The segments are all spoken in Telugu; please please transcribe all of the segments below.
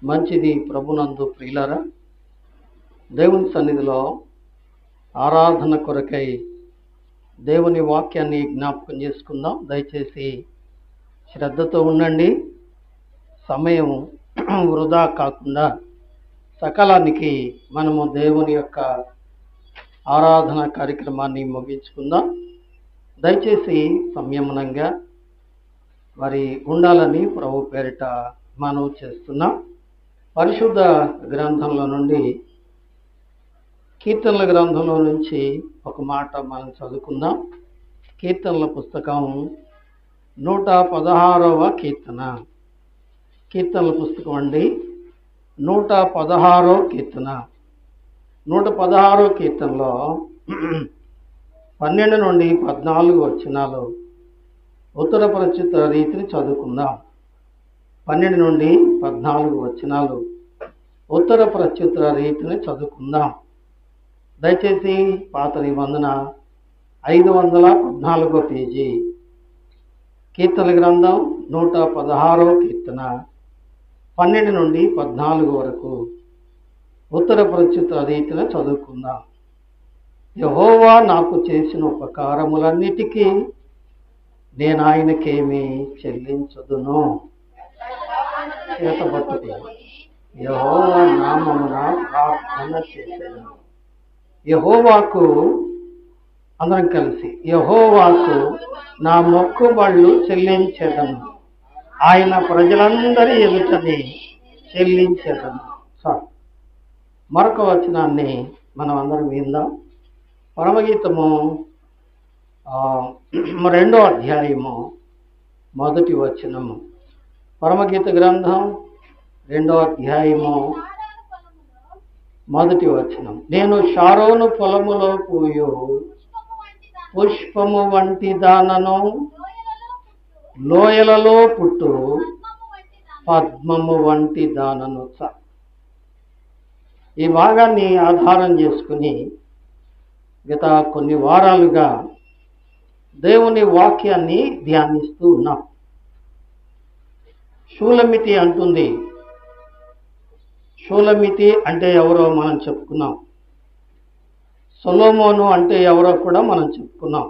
మంచిది ప్రభునందు ప్రియులారా, దేవుని సన్నిధిలో ఆరాధన కొరకై దేవుని వాక్యాన్ని జ్ఞాపకం చేసుకుందాం. దయచేసి శ్రద్ధతో ఉండండి. సమయం వృధా కాకుండా సకాలానికి మనము దేవుని యొక్క ఆరాధన కార్యక్రమాన్ని ముగించుకుందాం. దయచేసి సంయమనంగా మరి ఉండాలని ప్రభు పేరిట మనవి చేస్తున్నాం. పరిశుద్ధ గ్రంథంలో నుండి, కీర్తనల గ్రంథంలో నుంచి ఒక మాట మనం చదువుకుందాం. కీర్తనల పుస్తకం 116వ కీర్తన. కీర్తనల పుస్తకం అండి 116వ కీర్తన. 116వ కీర్తనలో 12 నుండి 14 వచనాలు ఉత్తర ప్రచుత రీతిని చదువుకుందాం. 12 నుండి 14 వచనాలు ఉత్తర ప్రచుత రీతిని చదువుకుందాం. దయచేసి పాత నిబంధన 514 పేజీ, కీర్తన గ్రంథం 116వ కీర్తన 12 నుండి 14 వరకు ఉత్తర ప్రచుత రీతిని చదువుకుందాం. యెహోవా నాకు చేసిన ఉపకారములన్నిటికీ నేను ఆయనకేమి చెల్లించుదును. చేతబట్టుకు యెహోవా నామమున ప్రార్థన చేశాను. యెహోవాకు, అందరం కలిసి, యెహోవాకు నా మొక్కుబళ్ళు చెల్లించెదను, ఆయన ప్రజలందరి ఎదుటని చెల్లించెదను. మరొక వచనాన్ని మనం అందరం విందాం. పరమగీతము 2వ అధ్యాయము 1వ వచనము. పరమగీత గ్రంథం 2వ అధ్యాయము 1వ వచనం. నేను షారోను పొలములో పూయు పుష్పము వంటి దానను, లోయలలో పుట్టు పద్మము వంటి దానను. ఈ భాగాన్ని ఆధారం చేసుకుని గత కొన్ని వారాలుగా దేవుని వాక్యాన్ని ధ్యానిస్తూ ఉన్నాం. షూలమితి అంటుంది. షూలమితి అంటే ఎవరో మనం చెప్పుకున్నాం. సొలొమోను అంటే ఎవరో కూడా మనం చెప్పుకున్నాం.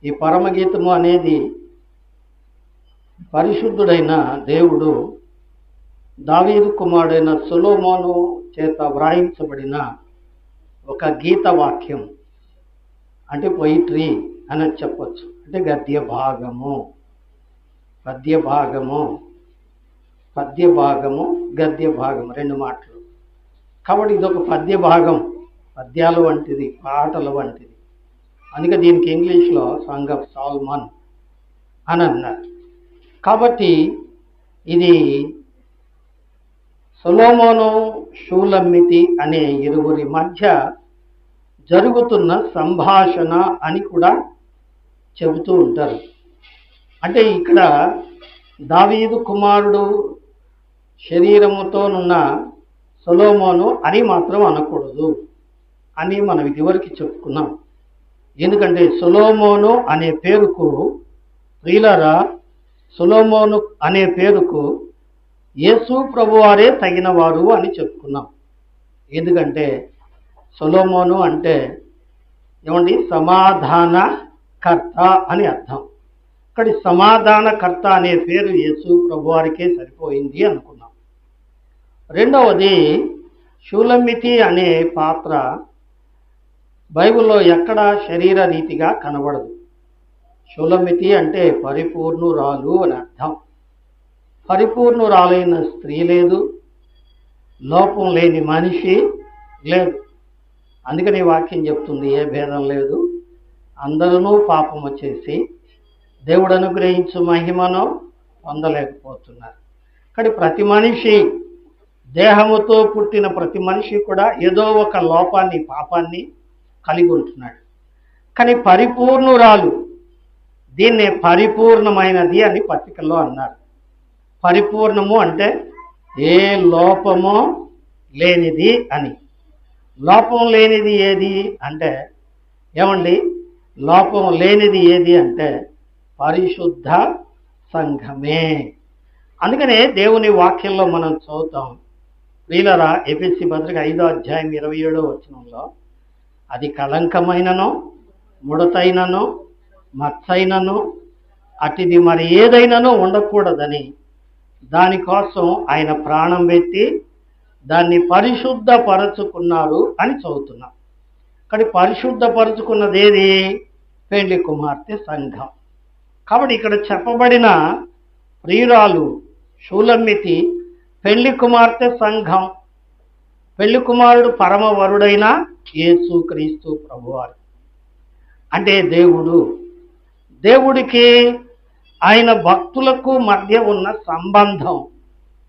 ఈ పరమగీతము అనేది పరిశుద్ధుడైన దేవుడు దావీదు కుమారుడైన సొలొమోను చేత వ్రాయించబడిన ఒక గీత వాక్యం, అంటే పొయిట్రీ అని చెప్పచ్చు. అంటే గద్య భాగము, గద్య భాగము 2 మాటలు. కాబట్టి ఇదొక పద్య భాగం, పద్యాల వంటిది, పాటల వంటిది. అందుకే దీనికి ఇంగ్లీష్లో సాంగ్ ఆఫ్ సాల్మన్ అని అన్నారు. కాబట్టి ఇది సొలొమోను, షూలమ్మితి అనే ఇరువురి మధ్య జరుగుతున్న సంభాషణ అని కూడా చెబుతూ ఉంటారు. అంటే ఇక్కడ దావీదు కుమారుడు శరీరముతోనున్న సొలొమోను అని మాత్రం అనకూడదు అని మనం ఇదివరకు చెప్పుకున్నాం. ఎందుకంటే సొలొమోను అనే పేరుకు, ప్రియులారా, సొలొమోను అనే పేరుకు యేసు ప్రభువారే తగినవారు అని చెప్పుకున్నాం. ఎందుకంటే సొలొమోను అంటే ఏమండి, సమాధానకర్త అని అర్థం. ఇక్కడ సమాధానకర్త అనే పేరు యేసు ప్రభువారికే సరిపోయింది అనుకున్నాం. రెండవది, షూలమితి అనే పాత్ర బైబిల్లో ఎక్కడా శరీర రీతిగా కనబడదు. షూలమితి అంటే పరిపూర్ణురాలు అని అర్థం. పరిపూర్ణురాలైన స్త్రీ లేదు, లోపం లేని మనిషి లేదు. అందుకని వాక్యం చెప్తుంది, ఏ భేదం లేదు, అందరూ పాపము చేసి దేవుడు అనుగ్రహించు మహిమను పొందలేకపోతున్నారు. కానీ ప్రతి మనిషి, దేహముతో పుట్టిన ప్రతి మనిషి కూడా ఏదో ఒక లోపాన్ని, పాపాన్ని కలిగి ఉంటున్నాడు. కానీ పరిపూర్ణురాలు, దీన్నే పరిపూర్ణమైనది అని పత్రికల్లో అన్నారు. పరిపూర్ణము అంటే ఏ లోపమో లేనిది అని. లోపం లేనిది ఏది అంటే, ఏమండి, లోపం లేనిది ఏది అంటే పరిశుద్ధ సంఘమే. అందుకనే దేవుని వాక్యంలో మనం చదువుతాం. ప్రియులారా, ఎఫెసీ పత్రిక 5వ అధ్యాయం 27వ వచనంలో, అది కళంకమైనను ముడతైనను మచ్చైనను అటిది మరి ఏదైనానో ఉండకూడదని దానికోసం ఆయన ప్రాణం పెట్టి దాన్ని పరిశుద్ధపరచుకున్నారు అని చదువుతున్నాం. కానీ పరిశుద్ధపరచుకున్నది ఏది? పెండ్లి కుమార్తె సంఘం. కాబట్టి ఇక్కడ చెప్పబడిన ప్రియురాలు షూలమ్మితి పెళ్లి కుమార్తె సంఘం. పెళ్లి కుమారుడు పరమవరుడైన యేసుక్రీస్తు ప్రభువారు. అంటే దేవుడికి ఆయన భక్తులకు మధ్య ఉన్న సంబంధం,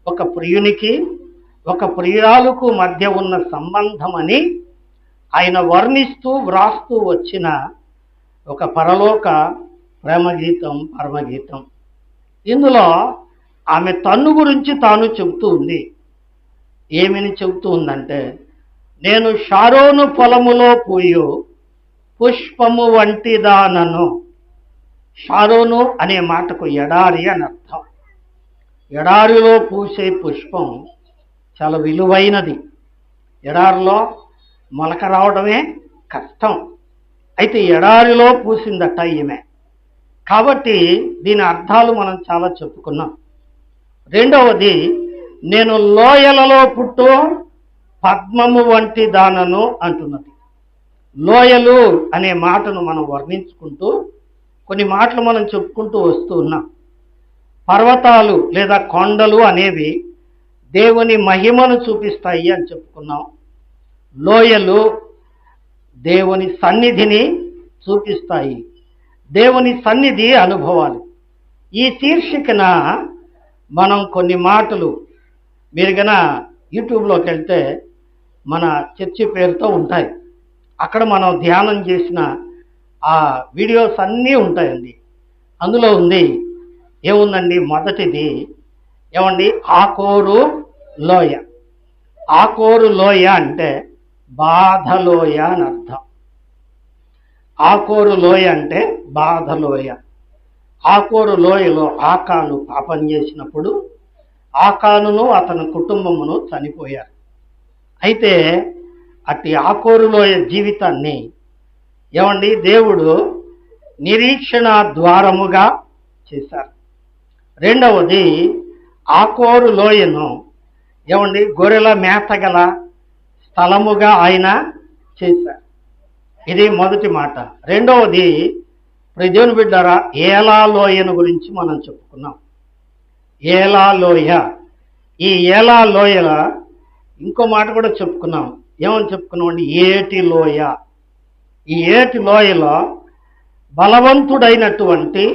ఒక ప్రియునికి ఒక ప్రియురాలకు మధ్య ఉన్న సంబంధం అని ఆయన వర్ణిస్తూ వ్రాస్తూ వచ్చిన ఒక పరలోక ప్రేమగీతం, పరమగీతం. ఇందులో ఆమె తన్ను గురించి తాను చెబుతూ ఉంది. ఏమని చెబుతూ ఉందంటే, నేను షారోను పొలములో పూయు పుష్పము వంటి దానను. షారోను అనే మాటకు ఎడారి అని అర్థం. ఎడారిలో పూసే పుష్పం చాలా విలువైనది. ఎడారిలో మొలక రావడమే కష్టం. అయితే ఎడారిలో పూసిందట ఈమె. కాబట్టి దీని అర్థాలు మనం చాలా చెప్పుకున్నాం. రెండవది, నేను లోయలలో పుట్టు పద్మము వంటి దానను అంటున్నది. లోయలు అనే మాటను మనం వర్ణించుకుంటూ కొన్ని మాటలు మనం చెప్పుకుంటూ వస్తూ ఉన్నాం. పర్వతాలు లేదా కొండలు అనేవి దేవుని మహిమను చూపిస్తాయి అని చెప్పుకున్నాం. లోయలు దేవుని సన్నిధిని చూపిస్తాయి, దేవుని సన్నిధి అనుభవాలు. ఈ శీర్షికన మనం కొన్ని మాటలు, మీరు గన యూట్యూబ్లోకి వెళ్తే మన చర్చి పేరుతో ఉంటాయి. అక్కడ మనం ధ్యానం చేసిన ఆ వీడియోస్ అన్నీ ఉంటాయండి. అందులో ఉంది, ఏముందండి, మొదటిది ఏమండి, ఆకోరు లోయ. ఆకోరు లోయ అంటే బాధలోయ అని అర్థం. ఆకోరు లోయ అంటే బాధలోయ. ఆకోరు లోయలో ఆకాను పాపం చేసినప్పుడు ఆకానును అతని కుటుంబమును చనిపోయారు. అయితే అట్టి ఆకోరు లోయ జీవితాన్ని ఏమండి దేవుడు నిరీక్షణ ద్వారముగా చేశారు. రెండవది, ఆకోరు లోయను ఏమండి గొర్రెల మేతగల స్థలముగా ఆయన చేశారు. ఇది మొదటి మాట. రెండవది, దేవుని బిడ్డారా, ఏలా లోయను గురించి మనం చెప్పుకున్నాం. ఏలా లోయ. ఈ ఏలా లోయల ఇంకో మాట కూడా చెప్పుకున్నాం. ఏమని చెప్పుకున్నాం అండి? ఏటి లోయ. ఈ ఏటి లోయలో బలవంతుడైనటువంటి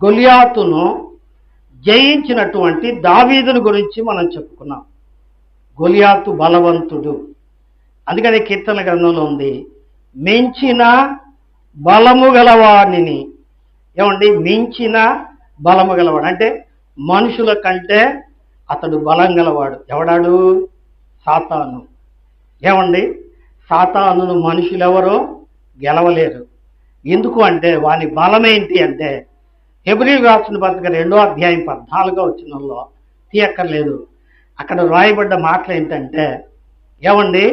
గొలియాతును జయించినటువంటి దావీదుని గురించి మనం చెప్పుకున్నాం. గొలియాతు బలవంతుడు. అందుకని కీర్తన గ్రంథంలో ఉంది, మించిన బలము గలవాడిని. ఏమండి, మించిన బలము గలవాడు అంటే మనుషుల కంటే అతడు బలం గలవాడు. ఎవడాడు? సాతాను. ఏమండి, సాతానును మనుషులెవరో గెలవలేరు. ఎందుకు అంటే వాని బలం ఏంటి అంటే, హెబ్రీయులకు రాసిన పత్రిక 2వ అధ్యాయం 14వ వచనంలో తీయక్కర్లేదు, అక్కడ రాయబడ్డ మాటలు ఏంటంటే, ఏమండి,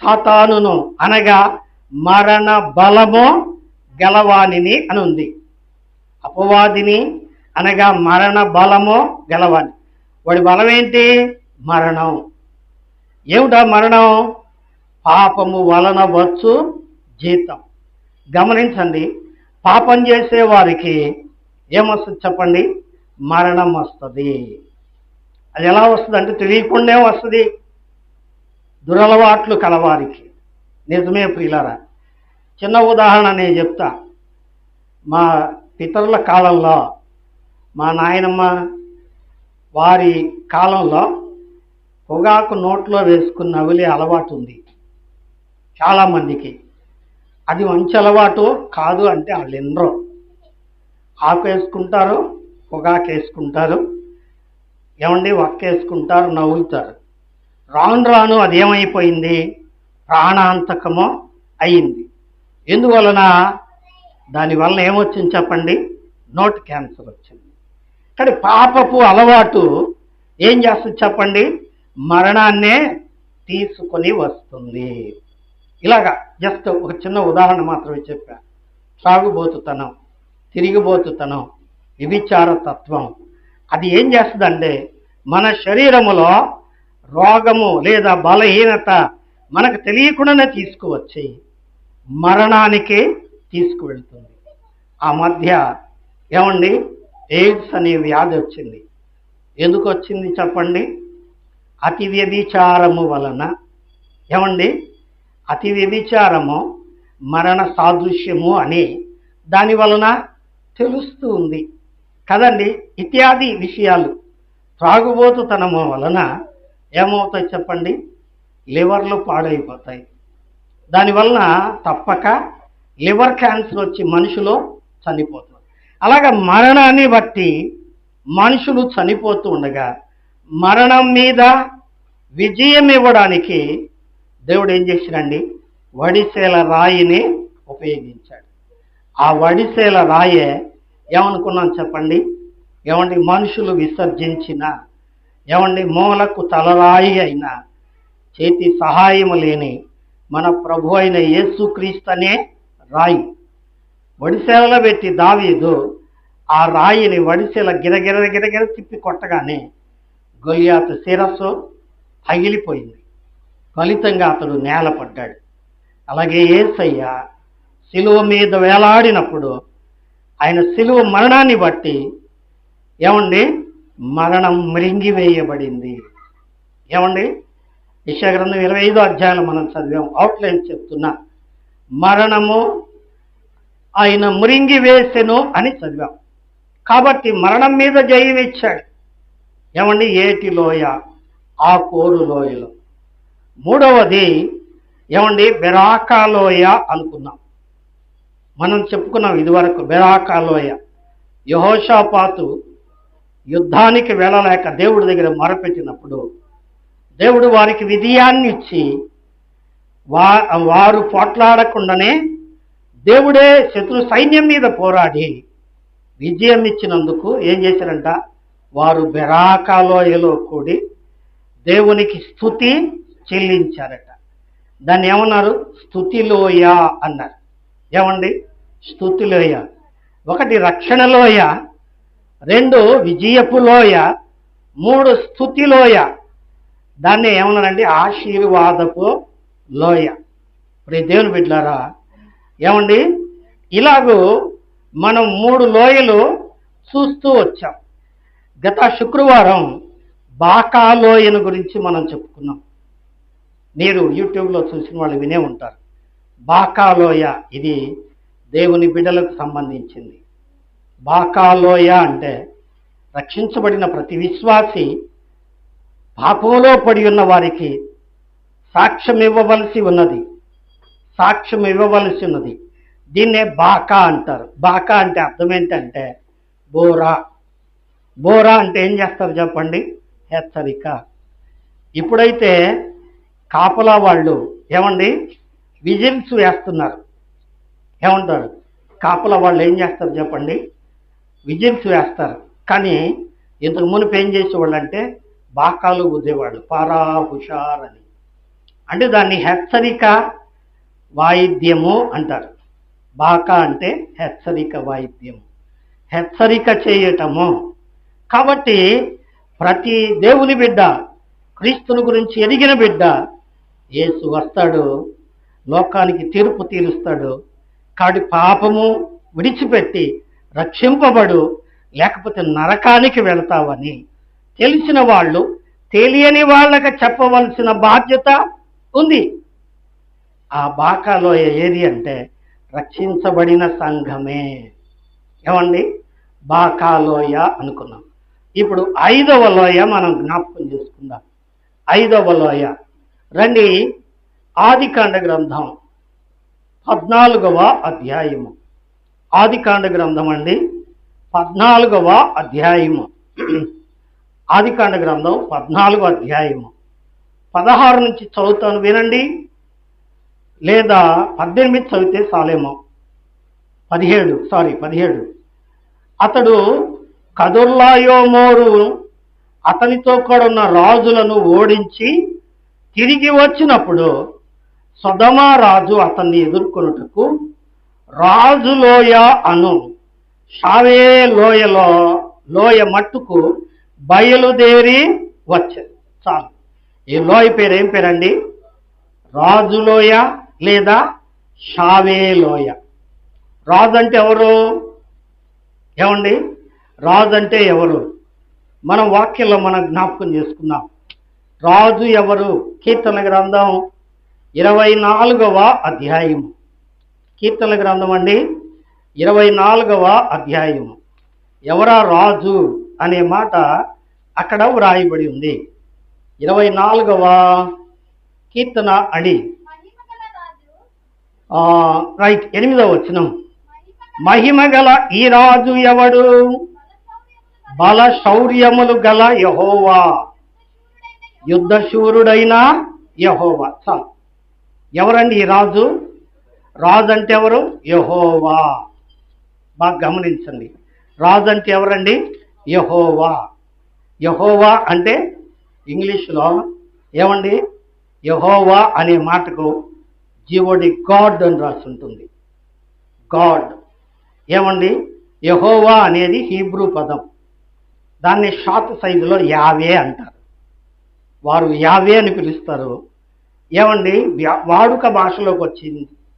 సాతానును అనగా మరణ బలము గలవానిని అని ఉంది. అపవాదిని అనగా మరణ బలము గలవాని. వాడి బలం ఏంటి? మరణం. ఏమిటా మరణం? పాపము వలన వచ్చు జీతం. గమనించండి, పాపం చేసే వారికి ఏమొస్తుంది చెప్పండి? మరణం వస్తుంది. అది ఎలా వస్తుంది అంటే తెలియకుండా వస్తుంది. దురలవాట్లు కలవారికి. నిజమే ప్రియులారా. చిన్న ఉదాహరణ నేను చెప్తా. మా పితరుల కాలంలో, మా నాయనమ్మ వారి కాలంలో పొగాకు నోట్లో వేసుకుని నవిలే అలవాటు ఉంది చాలామందికి. అది మంచి అలవాటు కాదు అంటే వాళ్ళు ఎన్నరో. ఆకు వేసుకుంటారు, పొగాకు వేసుకుంటారు, ఏమండి వక్కేసుకుంటారు, నవ్వులుతారు. రాను రాను అది ఏమైపోయింది? ప్రాణాంతకమో అయింది. ఎందువలన? దానివల్ల ఏమొచ్చింది చెప్పండి? నోటి క్యాన్సర్ వచ్చింది. కానీ పాపపు అలవాటు ఏం చేస్తుంది చెప్పండి? మరణాన్నే తీసుకొని వస్తుంది. ఇలాగా జస్ట్ ఒక చిన్న ఉదాహరణ మాత్రమే చెప్పా. త్రాగుబోతుతనం, తిరిగిబోతుతనం, వ్యభిచార తత్వం, అది ఏం చేస్తుందంటే మన శరీరములో రోగము లేదా బలహీనత మనకు తెలియకుండానే తీసుకువచ్చి మరణానికి తీసుకువెళ్తుంది. ఆ మధ్య ఏమండి ఎయిడ్స్ అనే వ్యాధి వచ్చింది. ఎందుకు వచ్చింది చెప్పండి? అతి వ్యభిచారము వలన. ఏమండి అతి వ్యభిచారము మరణ సాదృశ్యము అని దాని వలన తెలుస్తూ ఉంది కదండి. ఇత్యాది విషయాలు త్రాగుబోతుతనము వలన ఏమవుతాయి చెప్పండి? లివర్లు పాడైపోతాయి. దానివలన తప్పక లివర్ క్యాన్సర్ వచ్చి మనుషులు చనిపోతారు. అలాగా మరణాన్ని బట్టి మనుషులు చనిపోతూ ఉండగా మరణం మీద విజయం ఇవ్వడానికి దేవుడు ఏం చేశాడండి? వడిసేల రాయిని ఉపయోగించాడు. ఆ వడిసేల రాయే ఏమనుకున్నాం చెప్పండి? ఏమండి మనుషులు విసర్జించిన ఏమండి మూలకు తలరాయి అయిన చేతి సహాయము లేని మన ప్రభు అయిన యేసుక్రీస్తు అనే రాయి వడిసేలలో పెట్టి దావీదు ఆ రాయిని వడిసేల గిరగిర తిప్పి కొట్టగానే గొలియాతు శిరస్సు పగిలిపోయింది. ఫలితంగా అతడు నేలపడ్డాడు. అలాగే యేసయ్య శిలువ మీద వేలాడినప్పుడు ఆయన శిలువ మరణాన్ని బట్టి ఏమండి మరణం మృంగివేయబడింది. ఏమండి యెషయా గ్రంథం 25వ అధ్యాయంలో మనం చదివాం. అవుట్లైన్ చెప్తున్నా. మరణము ఆయన మృంగివేసెను అని చదివాం. కాబట్టి మరణం మీద జయం ఇచ్చాడు. ఏమండి ఏటి లోయ, ఆ కోరు లోయలో. మూడవది ఏమండి బెరాకాలోయ అనుకున్నాం. మనం చెప్పుకున్నాం ఇదివరకు. బెరాకాలోయ యెహోషాపాతు యుద్ధానికి వెళ్ళలేక దేవుడి దగ్గర మొరపెట్టినప్పుడు దేవుడు వారికి విజయాన్ని ఇచ్చి వారు పోట్లాడకుండానే దేవుడే శత్రు సైన్యం మీద పోరాడి విజయం ఇచ్చినందుకు ఏం చేశారంట? వారు బెరాకాలోయలో కూడి దేవునికి స్తుతి చెల్లించారట. దాన్ని ఏమన్నారు? స్తుతిలోయ అన్నారు. ఏమండి స్తుతిలోయ. ఒకటి రక్షణలోయ, రెండు విజయపు లోయ, మూడు స్తుతిలోయ. దాన్ని ఏమన్నారండి? ఆశీర్వాదపు లోయ. ఇప్పుడు దేవుని బిడ్డలారా ఏమండి ఇలాగూ మనం 3 లోయలు చూస్తూ వచ్చాం. గత శుక్రవారం బాకాలోయను గురించి మనం చెప్పుకున్నాం. మీరు యూట్యూబ్లో చూసిన వాళ్ళు వినే ఉంటారు. బాకాలోయ ఇది దేవుని బిడ్డలకు సంబంధించింది. బాకాలోయ అంటే రక్షించబడిన ప్రతి విశ్వాసి పాపంలో పడి ఉన్న వారికి సాక్ష్యం ఇవ్వవలసి ఉన్నది. దీన్నే బాకా అంటారు. బాకా అంటే అర్థం ఏంటంటే బోరా అంటే ఏం చేస్తారు చెప్పండి? హెచ్చరిక. ఇప్పుడైతే కాపలా వాళ్ళు ఏమండి విజిల్స్ వేస్తున్నారు. ఏమంటారు? కాపలా వాళ్ళు ఏం చేస్తారు చెప్పండి? విజిల్స్ వేస్తారు. కానీ ఇంతకు మునుపు ఏం చేసేవాళ్ళు అంటే బాకాలు ఊదేవాళ్ళు. పారా హుషార్ అని. అంటే దాన్ని హెచ్చరిక వాయిద్యము అంటారు. బాకా అంటే హెచ్చరిక వాయిద్యము, హెచ్చరిక చేయటము. కాబట్టి ప్రతి దేవుని బిడ్డ, క్రీస్తుని గురించి ఎదిగిన బిడ్డ, యేసు వస్తాడు, లోకానికి తీర్పు తీరుస్తాడు. కాబట్టి పాపము విడిచిపెట్టి రక్షింపబడు, లేకపోతే నరకానికి వెళతావని తెలిసిన వాళ్ళు తెలియని వాళ్ళకి చెప్పవలసిన బాధ్యత ఉంది. ఆ బాకాలోయ ఏది అంటే రక్షించబడిన సంఘమే. ఏమండి బాకాలోయ అనుకున్నాం. ఇప్పుడు 5వ లోయ మనం జ్ఞాపకం చేసుకుందాం. 5వ లోయ రండి. ఆదికాండ గ్రంథం 14వ అధ్యాయము. ఆదికాండ గ్రంథం అండి 14వ అధ్యాయము. ఆదికాండ గ్రంథం 14వ అధ్యాయము 16 నుంచి చదువుతాను వినండి, లేదా 18 చదివితే చాలేమో. 17. అతడు కదుర్లాయోమోరు అతనితో కూడా ఉన్న రాజులను ఓడించి తిరిగి వచ్చినప్పుడు సొదొమ రాజు అతన్ని ఎదుర్కొనుటకు రాజులోయ అను షావే లోయ మట్టుకు బయలుదేరి వచ్చారు. చాలు. ఈ లోయ పేరు ఏం పేరండి? రాజులోయ లేదా షావే లోయ. రాజు అంటే ఎవరు? ఏమండి, రాజు అంటే ఎవరు? మనం వాక్యంలో మనం జ్ఞాపకం చేసుకుందాం. రాజు ఎవరు? కీర్తన గ్రంథం 24వ అధ్యాయము. కీర్తన గ్రంథం అండి 24వ అధ్యాయము. ఎవరా రాజు అనే మాట అక్కడ వ్రాయబడి ఉంది. 24వ కీర్తన అండి, రైట్, 8వ వచనం. మహిమగల ఈ రాజు ఎవడు? బల శౌర్యములు గల యెహోవా, యుద్ధశూరుడైన యెహోవా. చాలు. ఎవరండి ఈ రాజు? రాజు అంటే ఎవరు? యెహోవా. బాగా గమనించండి. రాజు అంటే ఎవరండి? యెహోవా. యెహోవా అంటే ఇంగ్లీష్లో ఏమండి? యెహోవా అనే మాటకు జీవోడి గాడ్ అని రాసి ఉంటుంది. గాడ్. ఏమండి? యెహోవా అనేది హీబ్రూ పదం. దాన్ని షార్ట్ సైజులో యావే అంటారు. వారు యావే అని పిలుస్తారు. ఏమండి? వాడుక భాషలోకి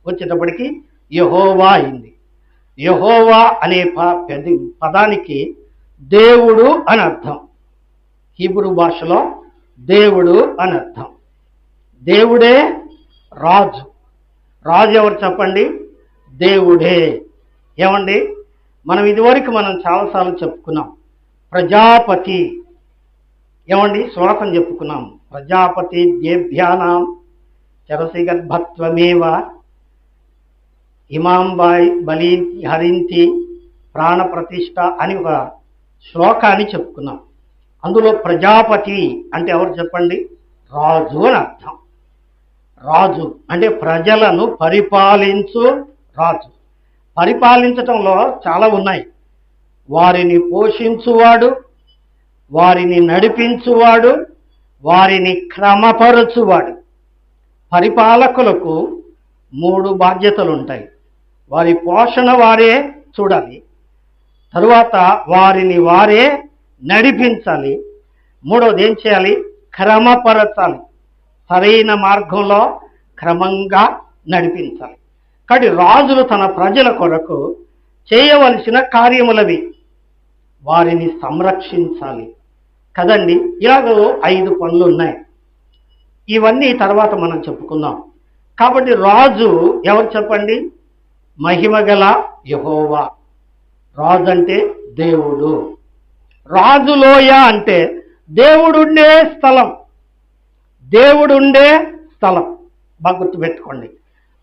వచ్చేటప్పటికి యెహోవా అయింది. యెహోవా అనే పదానికి దేవుడు అని అర్థం. హీబ్రూ భాషలో దేవుడు అని అర్థం. దేవుడే రాజు. రాజు ఎవరు చెప్పండి? దేవుడే. ఏమండి? మనం ఇదివరకు చాలాసార్లు చెప్పుకున్నాం ప్రజాపతి. ఏమండి? శ్లోకం చెప్పుకున్నాం. ప్రజాపతి దేభ్యానాం చరసిగర్భత్వమేవ ఇమాం బలి హరించి ప్రాణ ప్రతిష్ఠ అని ఒక శ్లోకాన్ని చెప్పుకున్నాం. అందులో ప్రజాపతి అంటే ఎవరు చెప్పండి? రాజు అని అర్థం. రాజు అంటే ప్రజలను పరిపాలించు రాజు. పరిపాలించటంలో చాలా ఉన్నాయి. వారిని పోషించువాడు, వారిని నడిపించువాడు, వారిని క్రమపరచువాడు. పరిపాలకులకు 3 బాధ్యతలు ఉంటాయి. వారి పోషణ వారే చూడాలి, తరువాత వారిని వారే నడిపించాలి, మూడవది ఏం చేయాలి? క్రమపరచాలి. సరైన మార్గంలో క్రమంగా నడిపించాలి. కాబట్టి రాజులు తన ప్రజల కొరకు చేయవలసిన కార్యములవి. వారిని సంరక్షించాలి కదండి. ఇలాగ 5 పనులు ఉన్నాయి. ఇవన్నీ తర్వాత మనం చెప్పుకుందాం. కాబట్టి రాజు ఎవరు చెప్పండి? మహిమగల యెహోవా. రాజు అంటే దేవుడు. రాజులోయ అంటే దేవుడుండే స్థలం. దేవుడుండే స్థలం. బాగా గుర్తుపెట్టుకోండి.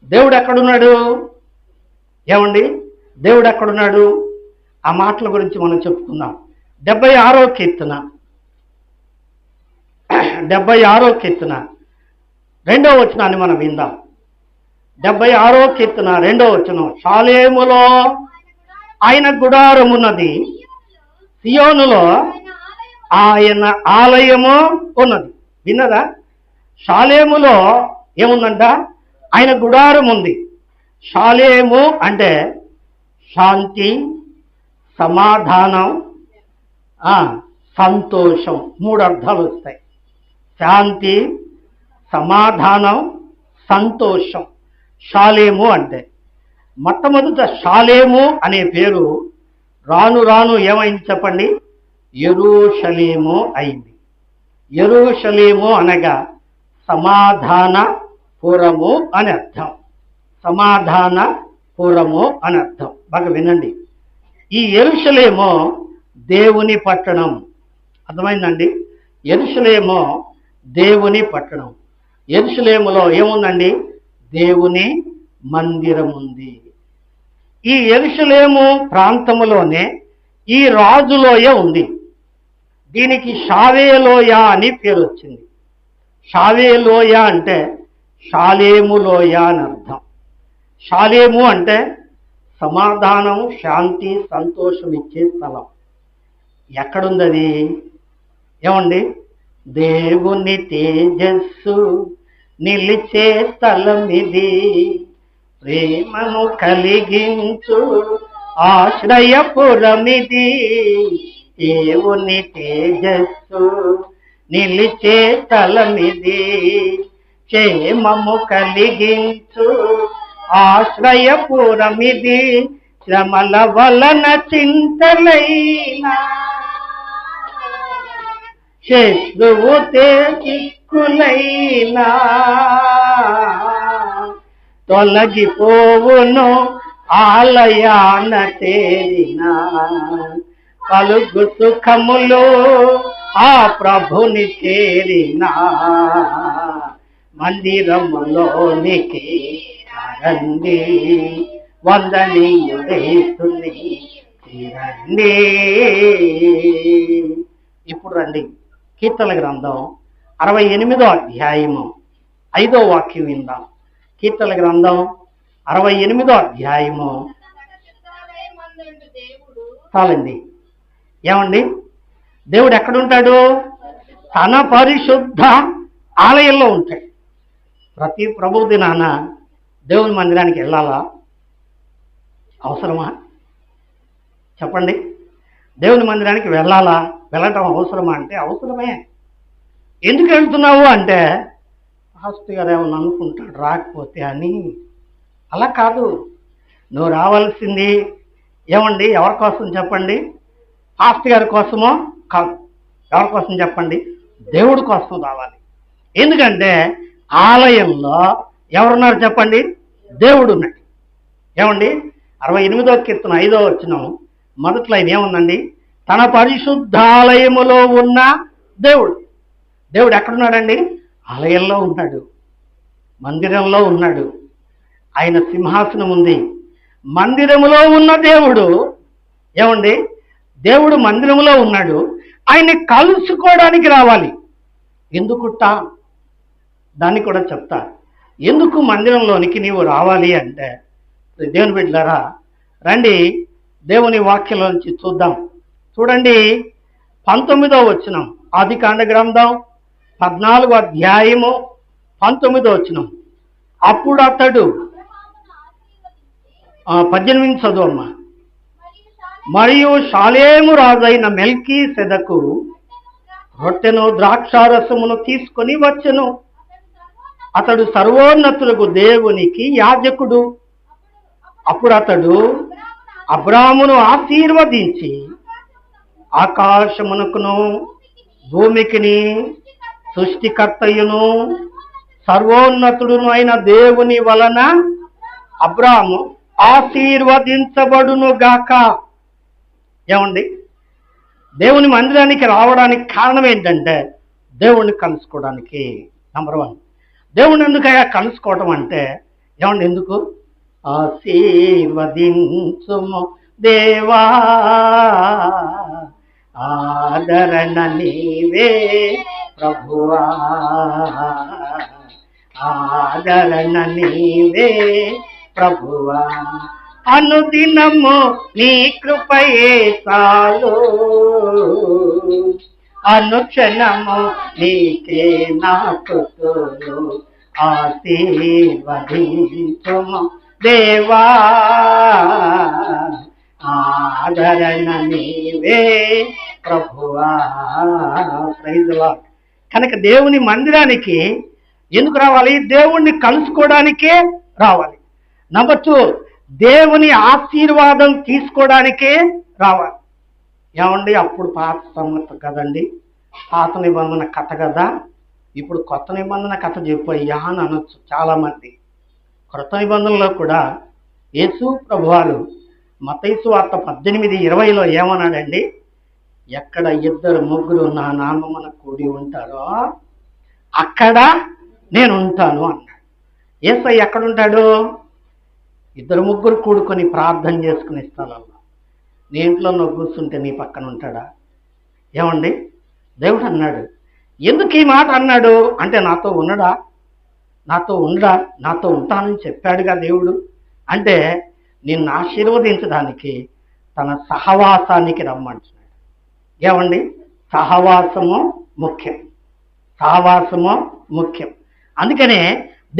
దేవుడు ఎక్కడున్నాడు? ఏమండి? దేవుడు ఎక్కడున్నాడు? ఆ మాటల గురించి మనం చెప్పుకుందాం. 76వ కీర్తన 2వ వచనాన్ని మనం విందాం. 76వ కీర్తన 2వ వచనం. షాలేములో ఆయన గుడారమున్నది, సియోనులో ఆయన ఆలయము ఉన్నది. విన్నదా? షాలేములో ఏముందంట? ఆయన గుడారం ఉంది. షాలేము అంటే శాంతి, సమాధానం, సంతోషం. 3 అర్థాలు వస్తాయి. శాంతి, సమాధానం, సంతోషం. షాలేము అంటే మొట్టమొదట షాలేము అనే పేరు రాను రాను ఏమైంది చెప్పండి? యెరూషలేము అయింది. యెరూషలేము అనగా సమాధాన పురము అని అర్థం. సమాధాన పురము అని అర్థం. బాగా వినండి. ఈ యెరూషలేము దేవుని పట్టణం. అర్థమైందండి? యెరూషలేము దేవుని పట్టణం. యెరూషలేములో ఏముందండి? దేవుని మందిరం ఉంది. ఈ యెరూషలేము ప్రాంతములోనే ఈ రాజులోయ ఉంది. దీనికి షావేలోయ అని పేరు వచ్చింది. షావేలోయ అంటే షాలేములోయ అని అర్థం. షాలేము అంటే సమాధానం, శాంతి, సంతోషం ఇచ్చే స్థలం. ఎక్కడుంది అది? ఏమండి? దేవుని తేజస్సు నిలిచే స్థలం ఇది, ప్రేమను కలిగించు ఆశ్రయపురమిది. దేవుని తేజస్సు నిలిచే స్థలమిది, క్షేమము కలిగించు ఆశ్రయపురమిది. శ్రమల వలన చింతలైనా శత్రువు చిక్కులైనా తొలగిపోవును ఆలయాన చేరినా. కలుగు సుఖములు ఆ ప్రభుని చేరినా, మందిరములోనికి రండి, వందనీయుడేసుని రండి. ఇప్పుడు రండి, కీర్తనల గ్రంథం 68వ అధ్యాయము 5వ వాక్యం విందాం. కీర్తనల గ్రంథం 68వ అధ్యాయము. చాలండి. ఏమండి? దేవుడు ఎక్కడుంటాడు? తన పరిశుద్ధ ఆలయంలో ఉంటాడు. ప్రతి ప్రభు దినాన దేవుని మందిరానికి వెళ్ళాలా? అవసరమా? చెప్పండి. దేవుని మందిరానికి వెళ్ళాలా? వెళ్ళటం అవసరమా అంటే అవసరమే. ఎందుకు వెళ్తున్నావు అంటే పాస్టర్ గారు ఏమన్నా అనుకుంటాడు రాకపోతే అని. అలా కాదు. నువ్వు రావాల్సింది ఏమండి? ఎవరి కోసం చెప్పండి? పాస్టర్ గారి కోసమో కాదు. ఎవరి కోసం చెప్పండి? దేవుడి కోసం రావాలి. ఎందుకంటే ఆలయంలో ఎవరున్నారు చెప్పండి? దేవుడు ఉన్నాడు. ఏమండి? 68వ కీర్తన 5వ వచనం మొదటి లైన్ ఏముందండి? తన పరిశుద్ధాలయములో ఉన్న దేవుడు. దేవుడు ఎక్కడున్నాడండి? ఆలయంలో ఉన్నాడు, మందిరంలో ఉన్నాడు. ఆయన సింహాసనం ఉంది. మందిరములో ఉన్న దేవుడు. ఏమండి? దేవుడు మందిరంలో ఉన్నాడు. ఆయన్ని కలుసుకోవడానికి రావాలి. ఎందుకుట? దాన్ని కూడా చెప్తా. ఎందుకు మందిరంలోనికి నీవు రావాలి అంటే, దేవుని బిడ్డలారా రండి, దేవుని వాక్యంలో నుంచి చూద్దాం. చూడండి, 19వ వచనం, ఆదికాండ గ్రంథం 14వ అధ్యాయము 19వ వచనం. అప్పుడు అతడు 18 చదువమ్మా. మరియు షాలేము రాజైన మెల్కీసెదకు రొట్టెను ద్రాక్షారసమును తీసుకొని వచ్చెను. అతడు సర్వోన్నతులకు దేవునికి యాజకుడు. అప్పుడు అతడు అబ్రామును ఆశీర్వదించి ఆకాశమునకును భూమికిని సృష్టికర్తయును సర్వోన్నతుడును అయిన దేవుని వలన అబ్రాము ఆశీర్వదించబడును గాక. ఏమండి? దేవుని మందిరానికి రావడానికి కారణం ఏంటంటే దేవుణ్ణి కలుసుకోవడానికి. నంబర్ 1, దేవుణ్ణి ఎందుకయ్యా కలుసుకోవటం అంటే, ఏమండి ఎందుకు? ఆశీర్వదించుము దేవా, ఆదరణ నీవే ప్రభువా, ఆదరణ నీవే ప్రభువా, అనుదినము నీ కృపయే చాలు, అనుక్షణము నీకే నాకు తోడు, ఆశీర్వదించుము దేవా, ఆదరణ నీవే ప్రభువా. Praise the lord. కనుక దేవుని మందిరానికి ఎందుకు రావాలి? దేవుణ్ణి కలుసుకోవడానికే రావాలి. నంబర్ 2, దేవుని ఆశీర్వాదం తీసుకోవడానికే రావాలి. ఏమండి? అప్పుడు పాత సంగతి కదండి, పాత నిబంధన కథ కదా. ఇప్పుడు కొత్త నిబంధన కథ చెప్పయ్యా అని అనొచ్చు చాలామంది. కొత్త నిబంధనలో కూడా యేసు ప్రభువారు మత్తయి సువార్త 18:20లో ఏమన్నాడండి? ఎక్కడ 2-3 నా నామమున కూడి ఉంటారో అక్కడ నేను ఉంటాను అన్నాడు. యేసయ్య ఎక్కడుంటాడు? 2-3 కూడుకొని ప్రార్థన చేసుకునే స్థలంలో. నీ ఇంట్లో నువ్వు కూర్చుంటే నీ పక్కన ఉంటాడా? ఏమండి? దేవుడు అన్నాడు. ఎందుకు ఈ మాట అన్నాడు అంటే, నాతో ఉండడా? నాతో ఉంటానని చెప్పాడుగా దేవుడు. అంటే నిన్ను ఆశీర్వదించడానికి తన సహవాసానికి రమ్మంటున్నాడు. ఏమండి, సహవాసము ముఖ్యం. సహవాసము ముఖ్యం. అందుకనే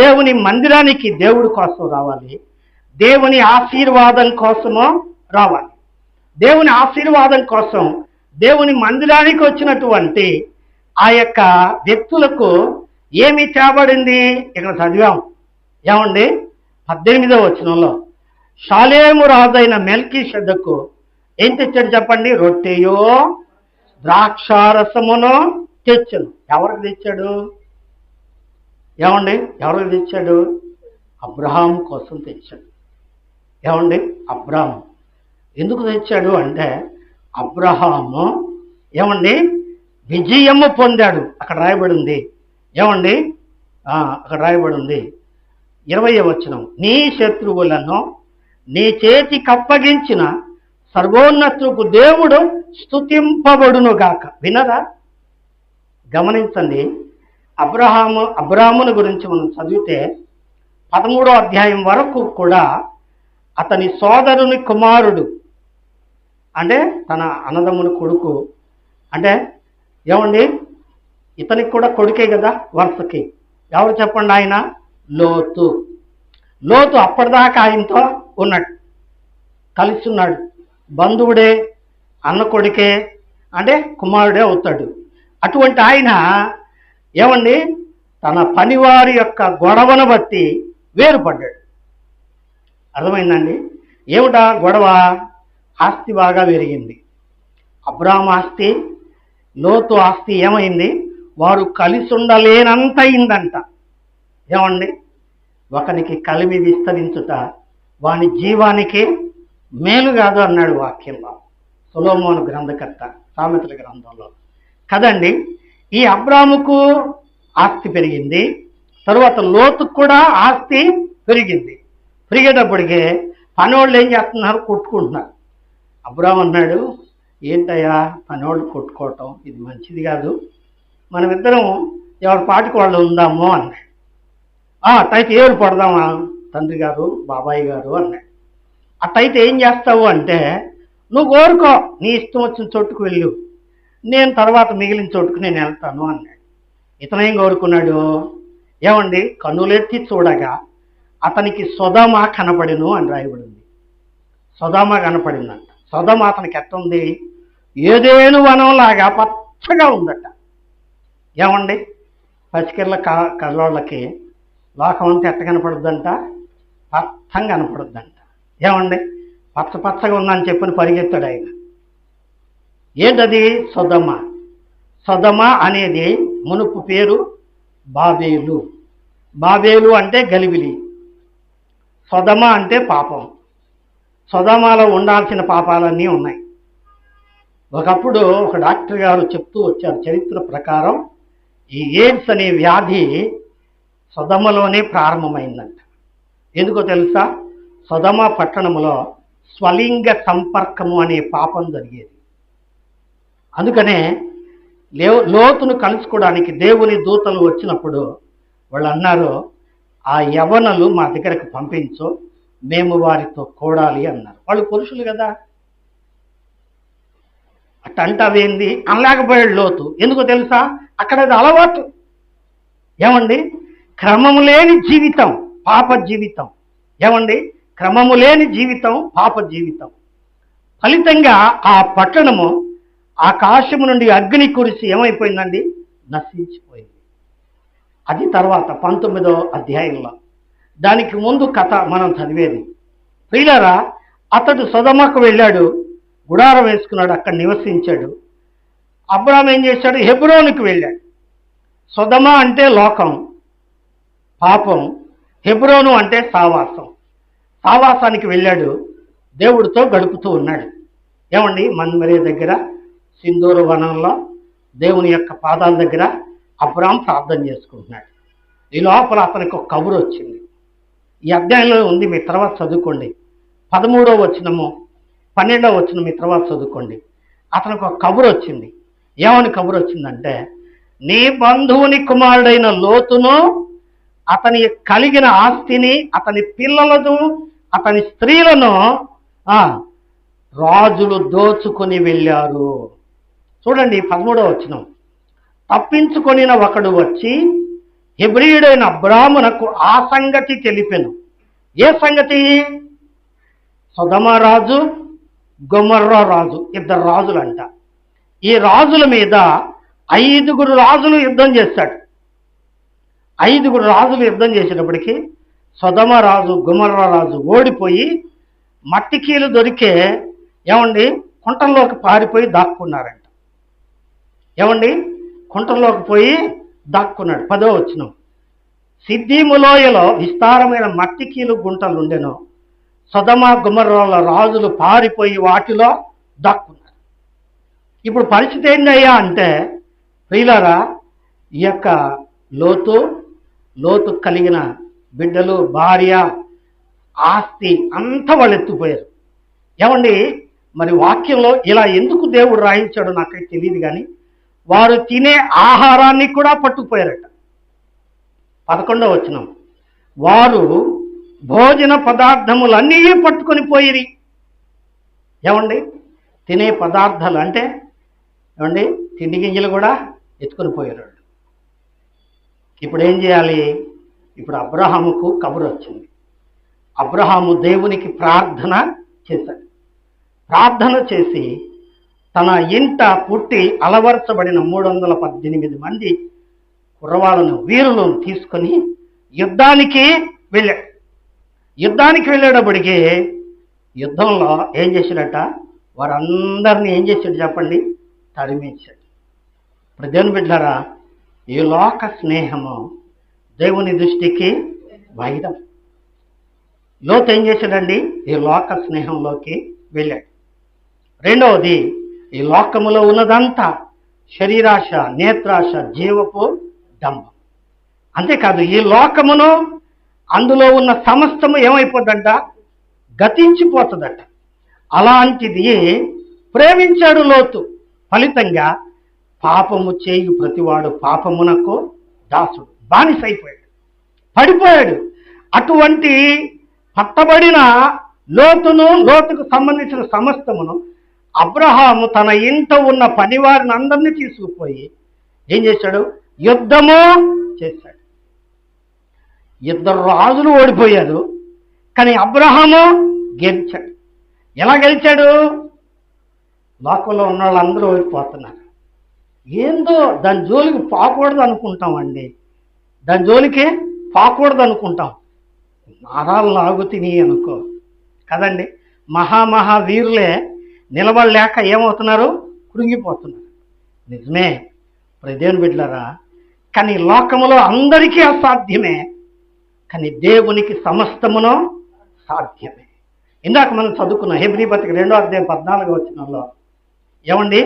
దేవుని మందిరానికి దేవుడి కోసం రావాలి, దేవుని ఆశీర్వాదం కోసము రావాలి. దేవుని ఆశీర్వాదం కోసం దేవుని మందిరానికి వచ్చినటువంటి ఆ యొక్క వ్యక్తులకు ఏమి తేబడింది ఇక్కడ చదివాం. ఏమండి, 18వ వచనంలో షాలేము రాజైన మెల్కీషెదెకు ఏం తెచ్చాడు చెప్పండి? రొట్టెయో ద్రాక్షారసమునో తెచ్చాను. ఎవరికి తెచ్చాడు? ఏమండి, ఎవరికి తెచ్చాడు? అబ్రహాం కోసం తెచ్చాడు. ఏమండి, అబ్రహాం ఎందుకు తెచ్చాడు అంటే, అబ్రహాము ఏమండి విజయము పొందాడు. అక్కడ రాయబడి ఉంది. ఏమండి, అక్కడ రాయబడి ఉంది 20వ వచనం, నీ శత్రువులను నీ చేతికి అప్పగించిన సర్వోన్నతుకు దేవుడు స్తుతింపబడును గాక. వినరా? గమనించండి, అబ్రహామును గురించి మనం చదివితే 13వ అధ్యాయం వరకు కూడా అతని సోదరుని కుమారుడు, అంటే తన అన్నదమ్ముని కొడుకు, అంటే ఏమండి ఇతనికి కూడా కొడుకే కదా వరుసకి. ఎవరు చెప్పండి? ఆయన లోతు. లోతు అప్పటిదాకా ఆయనతో ఉన్నాడు, కలిసి ఉన్నాడు. బంధువుడే, అన్న కొడుకే, అంటే కుమారుడే అవుతాడు. అటువంటి ఆయన ఏమండి తన పనివారి యొక్క గొడవను బట్టి వేరుపడ్డాడు. అర్థమైందండి? ఏమిటా గొడవ? ఆస్తి బాగా పెరిగింది. అబ్రాహాము ఆస్తి, లోతు ఆస్తి ఏమైంది? వారు కలిసి ఉండలేనంత అయిందంట. ఏమండి, ఒకనికి కలిమి విస్తరించుట వాని జీవానికి మేలు కాదు అన్నాడు వాక్యంలో సొలొమోను గ్రంథకర్త సామెతల గ్రంథంలో కదండి. ఈ అబ్రాహాముకు ఆస్తి పెరిగింది, తరువాత లోతుకు కూడా ఆస్తి పెరిగింది. పెరిగేటప్పటికే పనోళ్ళు ఏం చేస్తున్నారు? కొట్టుకుంటున్నారు. అబ్రాహాం అన్నాడు, ఏంటయ్యా పనోళ్ళు కొట్టుకోవటం, ఇది మంచిది కాదు, మనమిద్దరం ఎవరి పాటికి వాళ్ళు ఉందాము అన్నాడు. అట్టయితే ఏరు పడదామా తండ్రి గారు, బాబాయ్ గారు అన్నాడు. అట్టయితే ఏం చేస్తావు అంటే, నువ్వు కోరుకో, నీ ఇష్టం వచ్చిన చోటుకు వెళ్ళు, నేను తర్వాత మిగిలిన చోటుకు నేను వెళ్తాను అన్నాడు. ఇతను ఏం కోరుకున్నాడు? ఏమండి, కన్నులెత్తి చూడగా అతనికి సొదమ కనపడిను అని రాయబడింది. సొదమ కనపడిందంట. సొదమ అతనికి ఎట్టుంది? ఏదేను వనంలాగా పచ్చగా ఉందట. ఏమండి, పసికిర్ల కళ్ళోళ్ళకి లోకం అంతా ఎట్ట కనపడుద్దంట? పచ్చంగా కనపడుద్దంట. ఏమండి, పచ్చ పచ్చగా ఉందని చెప్పని పరిగెత్తాడు ఆయన. ఏంటది? సొదమ. సొదమ అనేది మునుపు పేరు బాబేలు. బాబేలు అంటే గలిబిలి, సొదమ అంటే పాపం. సొదమలో ఉండాల్సిన పాపాలన్నీ ఉన్నాయి. ఒకప్పుడు ఒక డాక్టర్ గారు చెప్తూ వచ్చారు, చరిత్ర ప్రకారం ఈ ఎయిడ్స్ అనే వ్యాధి సొదమలోనే ప్రారంభమైందంట. ఎందుకో తెలుసా? సొదమ పట్టణంలో స్వలింగ సంపర్కము అనే పాపం జరిగేది. అందుకనే లోతును కలుసుకోవడానికి దేవుని దూతలు వచ్చినప్పుడు వాళ్ళు అన్నారు, ఆ యవనలు మా దగ్గరకు పంపించు, మేము వారితో కూడాలి అన్నారు. వాళ్ళు పురుషులు కదా. అట్టంటావేంది అనలేకపోయాడు లోతు. ఎందుకో తెలుసా? అక్కడ అది అలవాటు. ఏమండి, క్రమము లేని జీవితం పాప జీవితం. ఏమండి, క్రమము లేని జీవితం పాప జీవితం. ఫలితంగా ఆ పట్టణము ఆకాశము నుండి అగ్ని కురిసి ఏమైపోయిందండి? నశించిపోయింది. అది తర్వాత 19వ అధ్యాయంలో. దానికి ముందు కథ మనం చదివేది. ప్రియులారా, అతడు సొదొమకు వెళ్ళాడు, గుడారం వేసుకున్నాడు, అక్కడ నివసించాడు. అబ్రాహాం ఏం చేశాడు? హెబ్రోనుకు వెళ్ళాడు. సొదొమ అంటే లోకం, పాపం. హెబ్రోను అంటే సావాసం. సావాసానికి వెళ్ళాడు, దేవుడితో గడుపుతూ ఉన్నాడు. ఏమండి, మన్మరే దగ్గర సింధూర వనంలో దేవుని యొక్క పాదాల దగ్గర అబ్రాహాం ప్రార్థన చేసుకుంటున్నాడు. ఈ లోపల అతనికి ఒక కబురు వచ్చింది. ఈ అధ్యాయంలో ఉంది, మీ తర్వాత చదువుకోండి. 13వ వచనము 12వ వచనం మీ తర్వాత చదువుకోండి. అతనికి ఒక కబురు వచ్చింది. ఏమని కబురు వచ్చిందంటే, నీ బంధువుని కుమారుడైన లోతును, అతని కలిగిన ఆస్తిని, అతని పిల్లలను, అతని స్త్రీలను రాజులు దోచుకొని వెళ్ళారు. చూడండి 13వ వచనం. తప్పించుకొనిన ఒకడు వచ్చి హెబ్రీయుడైన అబ్రామునకు ఆ సంగతి తెలిపెను. ఏ సంగతి? సొదొమ రాజు, గొమొర్రా రాజు, ఇద్దరు రాజులంట. ఈ రాజుల మీద 5 రాజులు యుద్ధం చేశాడు. 5 రాజులు యుద్ధం చేసేటప్పటికి సొదొమ రాజు, గొమొర్రా రాజు ఓడిపోయి మట్టికీలు దొరికే ఏమండి కుంటల్లోకి పారిపోయి దాక్కున్నారంట. ఏమండి కుంటల్లోకి పోయి దాక్కున్నాడు. 10వ వచనం. సిద్దీము లోయలో విస్తారమైన మట్టికీలు గుంటలు ఉండెను. సొదొమ గొమొర్రాల రాజులు పారిపోయి వాటిలో దాక్కున్నారు. ఇప్పుడు పరిస్థితి ఏందయ్యా అంటే ప్రియులారా, ఈ యొక్క లోతు కలిగిన బిడ్డలు, భార్య, ఆస్తి అంతా వాళ్ళు ఎత్తుపోయారు. ఏమండి మరి వాక్యంలో ఇలా ఎందుకు దేవుడు రాయించాడో నాకైతే తెలియదు, కానీ వారు తినే ఆహారాన్ని కూడా పట్టుకుపోయారట. 11వ వచనం. వారు భోజన పదార్థములన్నీ పట్టుకొని పోయిరి. ఏమండి తినే పదార్థాలు అంటే ఏమండి తిండి గింజలు కూడా ఎత్తుకొని పోయారు. ఇప్పుడు ఏం చేయాలి? ఇప్పుడు అబ్రహాముకు కబురు వచ్చింది. అబ్రహాము దేవునికి ప్రార్థన చేశాడు. ప్రార్థన చేసి తన ఇంట పుట్టి అలవర్చబడిన 318 మంది కుర్రవాళ్ళను, వీరులను తీసుకొని యుద్ధానికి వెళ్ళాడు. యుద్ధానికి వెళ్ళేటప్పటికి యుద్ధంలో ఏం చేశాడట? వారందరినీ ఏం చేశాడు చెప్పండి? తరిమించాడు. ఇప్పుడు దేవుని బిడ్డలారా, ఈ లోక స్నేహము దేవుని దృష్టికి వైరం. లోతు ఏం చేశాడండి? ఈ లోక స్నేహంలోకి వెళ్ళాడు. రెండవది, ఈ లోకములో ఉన్నదంతా శరీరాశ, నేత్రాశ, జీవపు డంబం. అంతేకాదు ఈ లోకమును అందులో ఉన్న సమస్తము ఏమైపోద్దంట? గతించిపోతుందట. అలాంటిది ప్రేమించాడు లోతు. ఫలితంగా పాపము చేయు ప్రతివాడు పాపమునకు దాసుడు, బానిసైపోయాడు, పడిపోయాడు. అటువంటి పట్టబడిన లోతుకు సంబంధించిన సమస్తమును అబ్రహాము తన ఇంట ఉన్న పనివారిని అందరినీ తీసుకుపోయి ఏం చేశాడు? యుద్ధము చేశాడు. 2 రాజులు ఓడిపోయారు, కానీ అబ్రహాము గెలిచాడు. ఎలా గెలిచాడు? లోకంలో ఉన్న వాళ్ళందరూ ఓడిపోతున్నారు. ఏందో దాని జోలికి పోకూడదు అనుకుంటామండి. దాని జోలికి పోకూడదు అనుకుంటాం. నరాలు లాగు తిని అనుకో కదండి. మహా వీరులే నిలబడలేక ఏమవుతున్నారు? కృంగిపోతున్నారు. నిజమే దేవుని బిడ్డలారా, కానీ లోకములో అందరికీ అసాధ్యమే, కానీ దేవునికి సమస్తమును సాధ్యమే. ఇందాక మనం చదువుకున్న హెబ్రీ పత్రిక 2వ అధ్యాయం 14వ వచనంలో ఏమండి?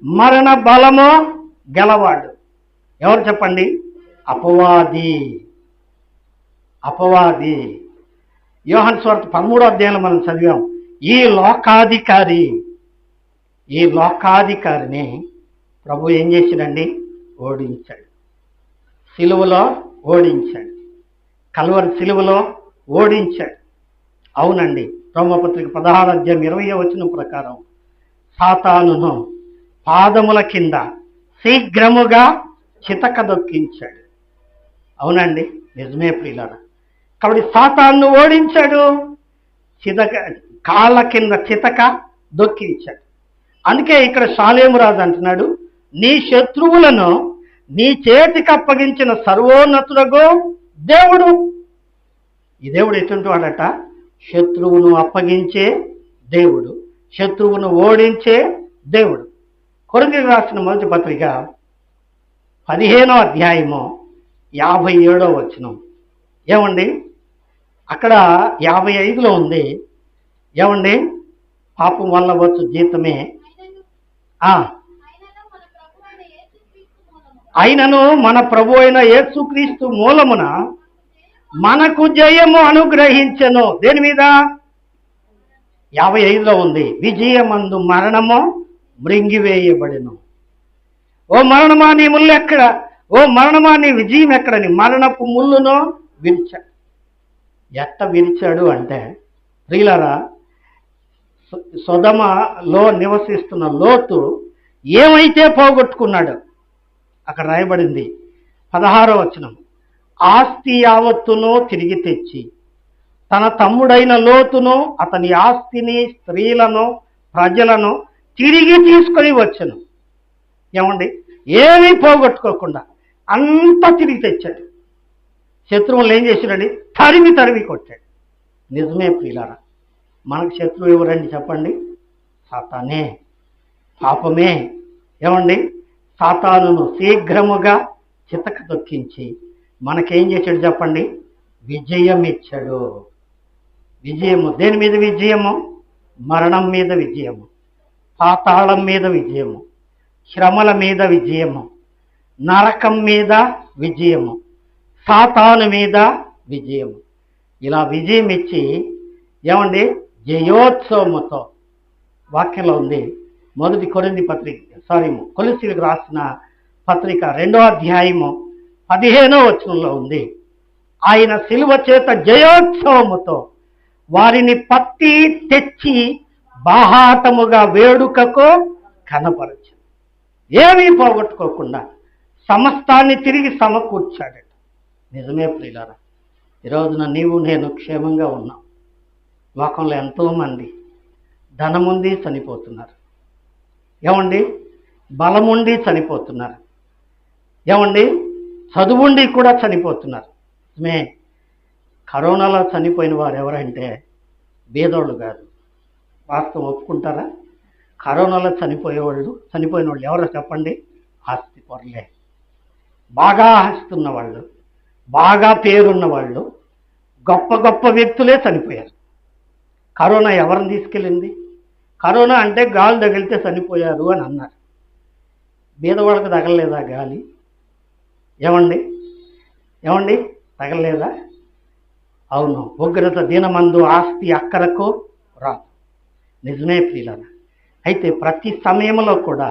మరణ బలము గెలవాడు ఎవరు చెప్పండి? అపవాది. యోహాను సువార్త 13వ అధ్యాయంలో మనం చదివాం. ఈ లోకాధికారిని ప్రభు ఏం చేశాడండి? ఓడించాడు. సిలువలో ఓడించాడు. కల్వరి సిలువలో ఓడించాడు. అవునండి. రోమపత్రిక 16వ అధ్యాయం 20వ వచనం ప్రకారం సాతానును పాదముల కింద శీఘ్రముగా చితక దొక్కించాడు. అవునండి, నిజమే ప్రియులారా. కాబట్టి సాతాను ఓడించాడు, కాళ్ళ కింద చితక దొక్కించాడు. అందుకే ఇక్కడ షాలేము రాజు అంటున్నాడు, నీ శత్రువులను నీ చేతికి అప్పగించిన సర్వోన్నతుడగు దేవుడు. ఈ దేవుడు ఎటువంటి వాడట? శత్రువును అప్పగించే దేవుడు, శత్రువును ఓడించే దేవుడు. కొరింథీయులకు రాసిన మొదటి పత్రిక 15వ అధ్యాయము 57వ వచనం ఏమండి? అక్కడ 55లో ఉంది. ఏమండి? పాపం వల్ల వచ్చు జీతమే అయినను మన ప్రభు అయిన యేసుక్రీస్తు మూలమున మనకు జయము అనుగ్రహించెను. దేని మీద? 55లో ఉంది. విజయమందు మరణము మృంగివేయబడెను. ఓ మరణమా నీ ముళ్ళు ఎక్కడ? ఓ మరణమా నీ విజయం ఎక్కడని మరణపు ముళ్ళును విరిచాడు. ఎట్ట విరిచాడు అంటే ప్రియులారా, సొదొమలో నివసిస్తున్న లోతు ఏమైతే పోగొట్టుకున్నాడో అక్కడ రాయబడింది 16వ వచనం, ఆస్తి యావత్తును తిరిగి తెచ్చి తన తమ్ముడైన లోతును అతని ఆస్తిని స్త్రీలను ప్రజలను తిరిగి తీసుకొని వచ్చను. ఏమండి, ఏమీ పోగొట్టుకోకుండా అంతా తిరిగి తెచ్చాడు. శత్రువులు ఏం చేశాడండి? తరిమి తరిమి కొట్టాడు. నిజమే ప్రియులారా, మనకు శత్రువు ఎవరండి చెప్పండి? సాతానే, పాపమే. ఏమండి, సాతానును శీఘ్రముగా చితక తొక్కించి మనకేం చేశాడు చెప్పండి? విజయం ఇచ్చాడు. విజయము దేని మీద విజయము? మరణం మీద విజయము, పాతాళం మీద విజయము, శ్రమల మీద విజయము, నరకం మీద విజయము, సాతాను మీద విజయము. ఇలా విజయం ఇచ్చి ఏమండి జయోత్సవముతో, వాక్యంలో ఉంది మొదటి కొలస్సీలకు రాసిన పత్రిక 2వ అధ్యాయము 15వ వచనంలో ఉంది, ఆయన శిలువ చేత జయోత్సవముతో వారిని పట్టి తెచ్చి బాహాటముగా వేడుకకు కనపరచు. ఏమీ పోగొట్టుకోకుండా సమస్తాన్ని తిరిగి సమకూర్చాడట. నిజమే ప్రియులారా, ఈరోజున నీవు నేను క్షేమంగా ఉన్నాం. లోకంలో ఎంతోమంది ధనముండి చనిపోతున్నారు. ఏమండి, బలముండి చనిపోతున్నారు. ఏమండి, చదువుండి కూడా చనిపోతున్నారు. నిజమే, కరోనాలో చనిపోయిన వారు ఎవరంటే బీదోళ్ళు కాదు. వాస్తవం ఒప్పుకుంటారా? కరోనాలో చనిపోయిన వాళ్ళు ఎవరో చెప్పండి? ఆస్తి పరులే, బాగా ఆస్తున్న వాళ్ళు, బాగా పేరున్న వాళ్ళు, గొప్ప గొప్ప వ్యక్తులే చనిపోయారు. కరోనా ఎవరిని తీసుకెళ్ళింది? కరోనా అంటే గాలి తగిలితే చనిపోయారు అని అన్నారు. బీదవాళ్ళకు తగలలేదా గాలి? ఏమండి తగలలేదా? అవును, ఉగ్రత దీనమందు ఆస్తి అక్కరకు రాదు. నిజమే ప్రియులారా. అయితే ప్రతి సమయంలో కూడా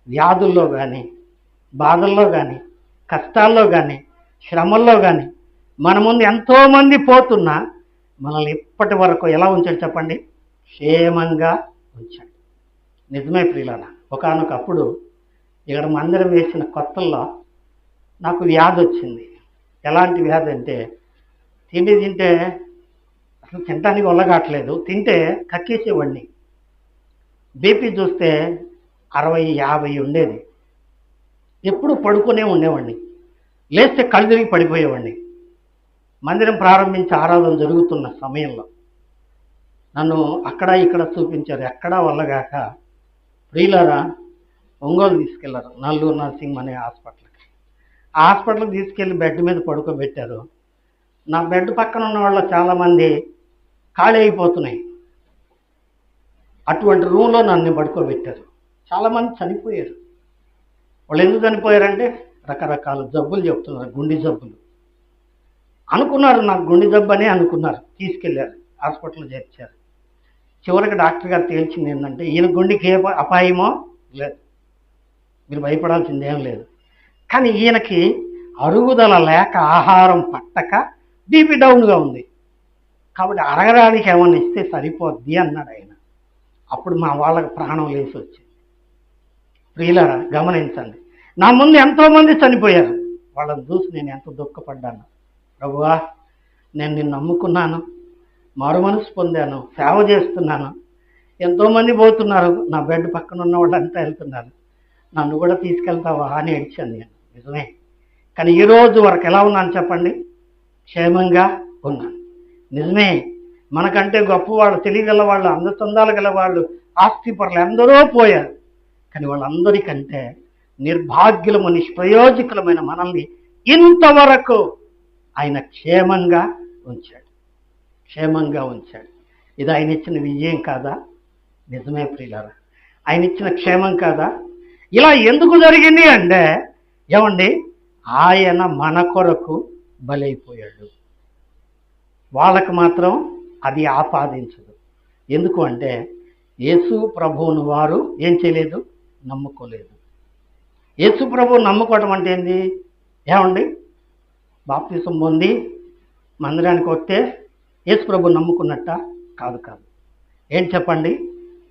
వ్యాధుల్లో కానీ, బాధల్లో కానీ, కష్టాల్లో కానీ, శ్రమల్లో కానీ మన ముందు ఎంతోమంది పోతున్నా మనల్ని ఇప్పటి వరకు ఎలా ఉంచాడు చెప్పండి? క్షేమంగా ఉంచాడు. నిజమే ప్రియులారా. ఒకానొకప్పుడు ఇక్కడ మందిరం వేసిన కొత్తల్లో నాకు వ్యాధి వచ్చింది. ఎలాంటి వ్యాధి అంటే, తిండి తింటే అసలు తినడానికి వల్లగాట్లేదు, తింటే కక్కేసేవాడిని. బీపీ చూస్తే 60-50 ఉండేది. ఎప్పుడు పడుకునే ఉండేవాడిని, లేస్తే కళ్ళు తిరిగి పడిపోయేవాడిని. మందిరం ప్రారంభించి ఆరాధన జరుగుతున్న సమయంలో నన్ను అక్కడ ఇక్కడ చూపించారు. ఎక్కడా వల్లగాక ప్రియులారా ఒంగోలు తీసుకెళ్లారు, నల్లూరు నర్సింగ్ అనే హాస్పిటల్కి. ఆ హాస్పిటల్కి తీసుకెళ్ళి బెడ్ మీద పడుకోబెట్టారు. నా బెడ్ పక్కన ఉన్న వాళ్ళు చాలామంది ఖాళీ అయిపోతున్నాయి. అటువంటి రూమ్లో నన్ను పడుకోబెట్టారు. చాలామంది చనిపోయారు. వాళ్ళు ఎందుకు చనిపోయారంటే రకరకాల జబ్బులు చెప్తున్నారు, గుండె జబ్బులు అనుకున్నారు. నాకు గుండె జబ్బు అనే అనుకున్నారు. తీసుకెళ్ళారు, హాస్పిటల్లో చేర్చారు. చివరికి డాక్టర్ గారు తేల్చింది ఏంటంటే, ఈయన గుండెకి ఏ అపాయమో లేదు, మీరు భయపడాల్సిందేం లేదు. కానీ ఈయనకి అరుగుదల లేక, ఆహారం పట్టక బీపీ డౌన్గా ఉంది. కాబట్టి అరగడానికి ఏమన్నా ఇస్తే సరిపోద్ది అన్నాడు ఆయన. అప్పుడు మా వాళ్ళకి ప్రాణం లేచి వచ్చింది. ప్రియులారా గమనించండి, నా ముందు ఎంతోమంది చనిపోయారు. వాళ్ళని చూసి నేను ఎంత దుఃఖపడ్డాను. ప్రభువా, నేను నిన్ను నమ్ముకున్నాను, మారు మనసు పొందాను, సేవ చేస్తున్నాను, ఎంతోమంది పోతున్నారు, నా బెడ్ పక్కన ఉన్న వాళ్ళంతా వెళ్తున్నారు, నన్ను కూడా తీసుకెళ్తావా అని ఏడ్చాను నేను. నిజమే. కానీ ఈరోజు వరకు ఎలా ఉన్నాను చెప్పండి? క్షేమంగా ఉన్నాను. నిజమే, మనకంటే గొప్పవాళ్ళు, తెలియగల వాళ్ళు, అందచందాలు గల వాళ్ళు, ఆస్తిపరులు ఎందరో పోయారు. కానీ వాళ్ళందరికంటే నిర్భాగ్యులము, నిష్ప్రయోజకులమైన మనల్ని ఇంతవరకు ఆయన క్షేమంగా ఉంచాడు. క్షేమంగా ఉంచాడు. ఇది ఆయన ఇచ్చిన విజయం కాదా? నిజమే ప్రియులారా, ఆయన ఇచ్చిన క్షేమం కాదా? ఇలా ఎందుకు జరిగింది అంటే, ఏమండి, ఆయన మన కొరకు బలైపోయాడు. వాళ్ళకు మాత్రం అది ఆపాదించదు. ఎందుకు అంటే, యేసు ప్రభువును వారు ఏం చేయలేదు? నమ్ముకోలేదు. యేసు ప్రభువు నమ్ముకోవటం అంటే ఏంది? ఏమండి, బాప్తిసం పొంది మందిరానికి వస్తే యేసు ప్రభు నమ్ముకున్నట్ట? కాదు. ఏం చెప్పండి?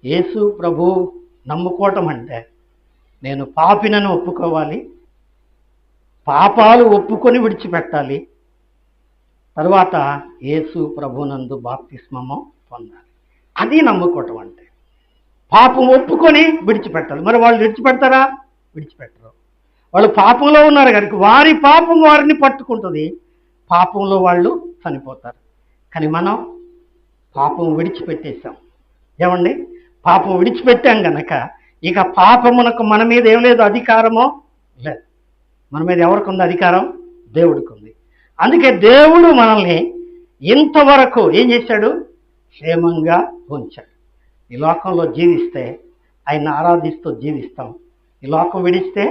యేసు ప్రభు నమ్ముకోవటం అంటే నేను పాపినని ఒప్పుకోవాలి, పాపాలు ఒప్పుకొని విడిచిపెట్టాలి, తర్వాత యేసు ప్రభునందు బాప్తిస్మము పొందాలి. అది నమ్ముకోవటం అంటే. పాపం ఒప్పుకొని విడిచిపెట్టాలి. మరి వాళ్ళు విడిచిపెడతారా? విడిచిపెట్టరు. వాళ్ళు పాపంలో ఉన్నారు కనుక వారి పాపం వారిని పట్టుకుంటుంది, పాపంలో వాళ్ళు చనిపోతారు. కానీ మనం పాపం విడిచిపెట్టేశాం. ఏమండి? పాపం విడిచిపెట్టాం గనక ఇక పాపమునకు మన మీద ఏం లేదు, అధికారమో లేదు. మన మీద ఎవరికి ఉంది అధికారం? దేవుడికి ఉంది. అందుకే దేవుడు మనల్ని ఇంతవరకు ఏం చేశాడు? క్షేమంగా ఉంచాడు. ఈ లోకంలో జీవిస్తే ఆయన ఆరాధిస్తూ జీవిస్తాం. ఈ లోకం విడిస్తే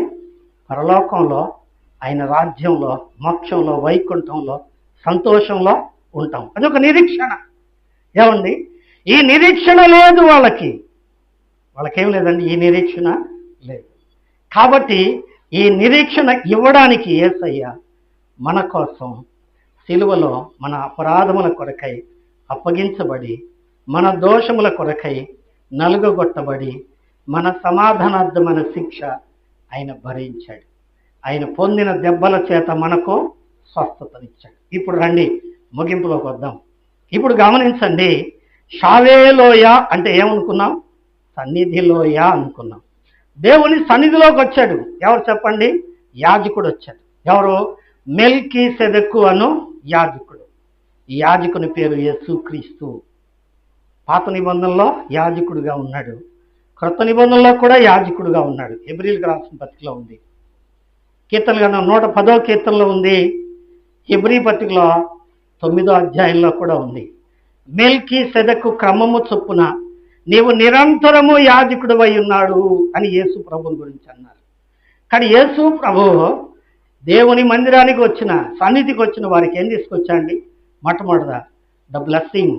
పరలోకంలో ఆయన రాజ్యంలో, మోక్షంలో, వైకుంఠంలో, సంతోషంలో ఉంటాం. అదొక నిరీక్షణ. ఏమండి? ఈ నిరీక్షణ లేదు వాళ్ళకేం లేదండి, ఈ నిరీక్షణ లేదు. కాబట్టి ఈ నిరీక్షణ ఇవ్వడానికి యేసయ్య మన కోసం సిలువలో మన అపరాధముల కొరకై అప్పగించబడి, మన దోషముల కొరకై నలుగగొట్టబడి, మన సమాధానార్థమైన శిక్ష ఆయన భరించాడు. ఆయన పొందిన దెబ్బల చేత మనకు స్వస్థతనిచ్చాడు. ఇప్పుడు రండి ముగింపులోకి వద్దాం. ఇప్పుడు గమనించండి, షావేలోయ అంటే ఏమనుకున్నాం? సన్నిధిలోయ అనుకున్నాం. దేవుని సన్నిధిలోకి వచ్చాడు. ఎవరు చెప్పండి? యాజకుడు వచ్చాడు. ఎవరు? మెల్కీసెదెకు అను యాజకుడు. ఈ యాజకుని పేరు యేసుక్రీస్తు. పాత నిబంధనలో యాజకుడిగా ఉన్నాడు, క్రొత్త నిబంధనలో కూడా యాజకుడిగా ఉన్నాడు. హెబ్రీయులకు రాసిన పత్రికలో ఉంది. కీర్తన గ్రంథం 110వ కీర్తనలో ఉంది. హెబ్రీ పత్రికలో 9వ అధ్యాయంలో కూడా ఉంది. మెల్కీసెదెకు క్రమము చొప్పున నీవు నిరంతరము యాజకుడు అయి ఉన్నాడు అని యేసు ప్రభుని గురించి అన్నారు. కానీ యేసు ప్రభు దేవుని మందిరానికి వచ్చిన, సన్నిధికి వచ్చిన వారికి ఏం తీసుకొచ్చాండి? మొట్టమొదట ద బ్లెస్సింగ్.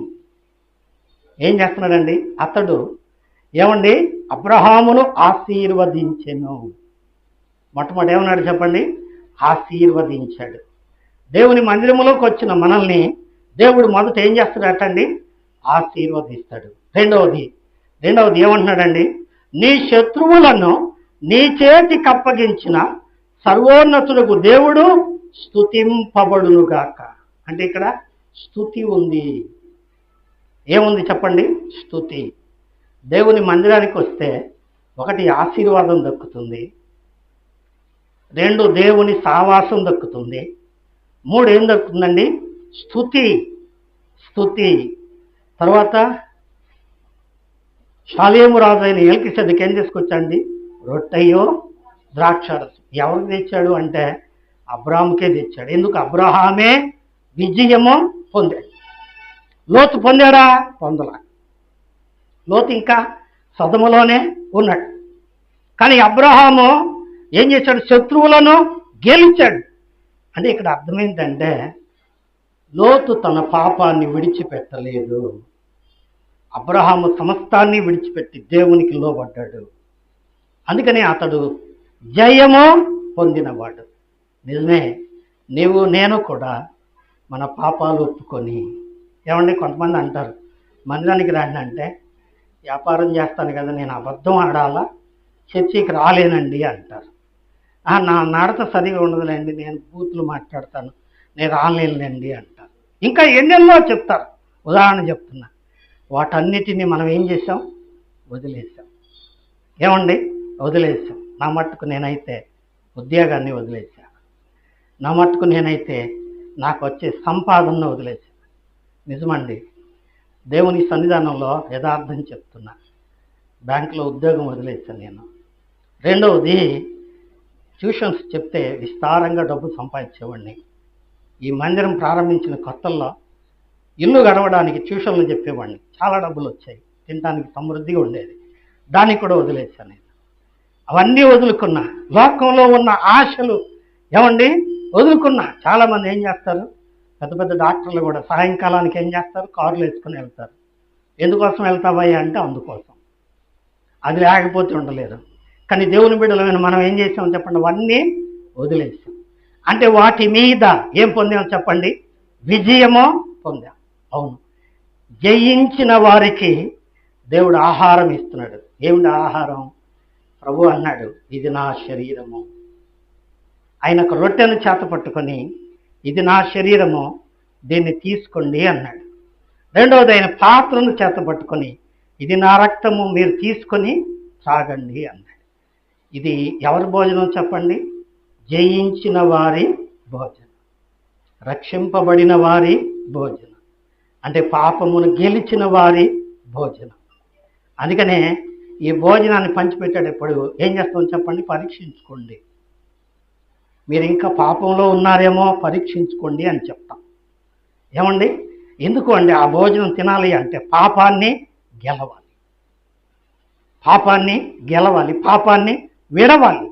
ఏం చేస్తున్నాడండి? అతడు ఏమండి? అబ్రహామును ఆశీర్వదించెను. మొట్టమొదటి ఏమన్నాడు చెప్పండి? ఆశీర్వదించాడు. దేవుని మందిరములోకి వచ్చిన మనల్ని దేవుడు మొదట ఏం చేస్తాడటండి? ఆశీర్వదిస్తాడు. రెండవది ఏమంటున్నాడండి? నీ శత్రువులను నీ చేతికి అప్పగించిన సర్వోన్నతులకు దేవుడు స్తుతింపబడునుగాక. అంటే ఇక్కడ స్తుతి ఉంది. ఏముంది చెప్పండి? స్తుతి. దేవుని మందిరానికి వస్తే ఒకటి ఆశీర్వాదం దక్కుతుంది, 2 దేవుని సావాసం దక్కుతుంది, 3 ఏం దక్కుతుందండి? స్తుతి. తర్వాత షాలేము రాజు అయిన మెల్కీసెదెకు ఏం తీసుకొచ్చాండి? రొట్టెయో ద్రాక్షారసం. ఎవరికి తెచ్చాడు అంటే అబ్రాహాముకే తెచ్చాడు. ఎందుకు? అబ్రహామే విజయము పొందాడు. లోతు పొందాడా? పొందలా. లోతు ఇంకా సొదములోనే ఉన్నాడు. కానీ అబ్రహాము ఏం చేశాడు? శత్రువులను గెలిచాడు. అంటే ఇక్కడ అర్థమైందంటే లోతు తన పాపాన్ని విడిచిపెట్టలేదు. అబ్రహాము సమస్తాన్ని విడిచిపెట్టి దేవునికి లోబడ్డాడు. అందుకని అతడు జయము పొందినవాడు. నిజమే, నీవు నేను కూడా మన పాపాలు ఒప్పుకొని, ఏమండి కొంతమంది అంటారు మందిరానికి రాండి అంటే, వ్యాపారం చేస్తాను కదా, నేను అబద్ధం ఆడాలా, చర్చికి రాలేనండి అంటారు. నా నడత సరిగా ఉండదులేండి, నేను బూతులు మాట్లాడతాను, నేను రాలేనులేండి అంటారు. ఇంకా ఎన్నెన్నో చెప్తారు. ఉదాహరణ చెప్తున్నా. వాటన్నిటినీ మనం ఏం చేసాం? వదిలేసాం. ఏమండి? వదిలేసాం. నా మట్టుకు నేనైతే ఉద్యోగాన్ని వదిలేశాను. నా మట్టుకు నేనైతే నాకు వచ్చే సంపాదనను వదిలేశాను. నిజమండి, దేవుని సన్నిధానంలో యథార్థం చెప్తున్నా. బ్యాంకులో ఉద్యోగం వదిలేశాను నేను. రెండవది, ట్యూషన్స్ చెప్తే విస్తారంగా డబ్బు సంపాదించేవాడిని. ఈ మందిరం ప్రారంభించిన కొత్తల్లో ఇల్లు గడవడానికి ట్యూషన్లు చెప్పేవాడిని. చాలా డబ్బులు వచ్చాయి, తినడానికి సమృద్ధిగా ఉండేది. దానికి కూడా వదిలేశాను నేను. అవన్నీ వదులుకున్నా. లోకంలో ఉన్న ఆశలు ఏమండి వదులుకున్నా. చాలామంది ఏం చేస్తారు? పెద్ద పెద్ద డాక్టర్లు కూడా సాయంకాలానికి ఏం చేస్తారు? కార్లు వేసుకుని వెళ్తారు. ఎందుకోసం వెళ్తావయ్యా అంటే అందుకోసం. అది లేకపోతే ఉండలేరు. కానీ దేవుని బిడ్డలమైన మనం ఏం చేసాం చెప్పండి? అవన్నీ వదిలేసాం. అంటే వాటి మీద ఏం పొందాం చెప్పండి? విజయమో పొందాం. అవును, జయించిన వారికి దేవుడు ఆహారం ఇస్తున్నాడు. ఏమిటి ఆహారం? ప్రభు అన్నాడు, ఇది నా శరీరము. ఆయనకు రొట్టెను చేత పట్టుకొని, ఇది నా శరీరము, దీన్ని తీసుకోండి అన్నాడు. రెండవది ఆయన పాత్రను చేత పట్టుకొని, ఇది నా రక్తము, మీరు తీసుకొని త్రాగండి అన్నాడు. ఇది ఎవరి భోజనం చెప్పండి? జయించిన వారి భోజనం, రక్షింపబడిన వారి భోజనం, అంటే పాపమును గెలిచిన వారి భోజనం. అందుకనే ఈ భోజనాన్ని పంచిపెట్టేటప్పుడు ఏం చేస్తామని చెప్పండి? పరీక్షించుకోండి. మీరు ఇంకా పాపంలో ఉన్నారేమో పరీక్షించుకోండి అని చెప్తాం. ఏమండి? ఎందుకు అంటే ఆ భోజనం తినాలి అంటే పాపాన్ని గెలవాలి, పాపాన్ని గెలవాలి, పాపాన్ని విడవాలి.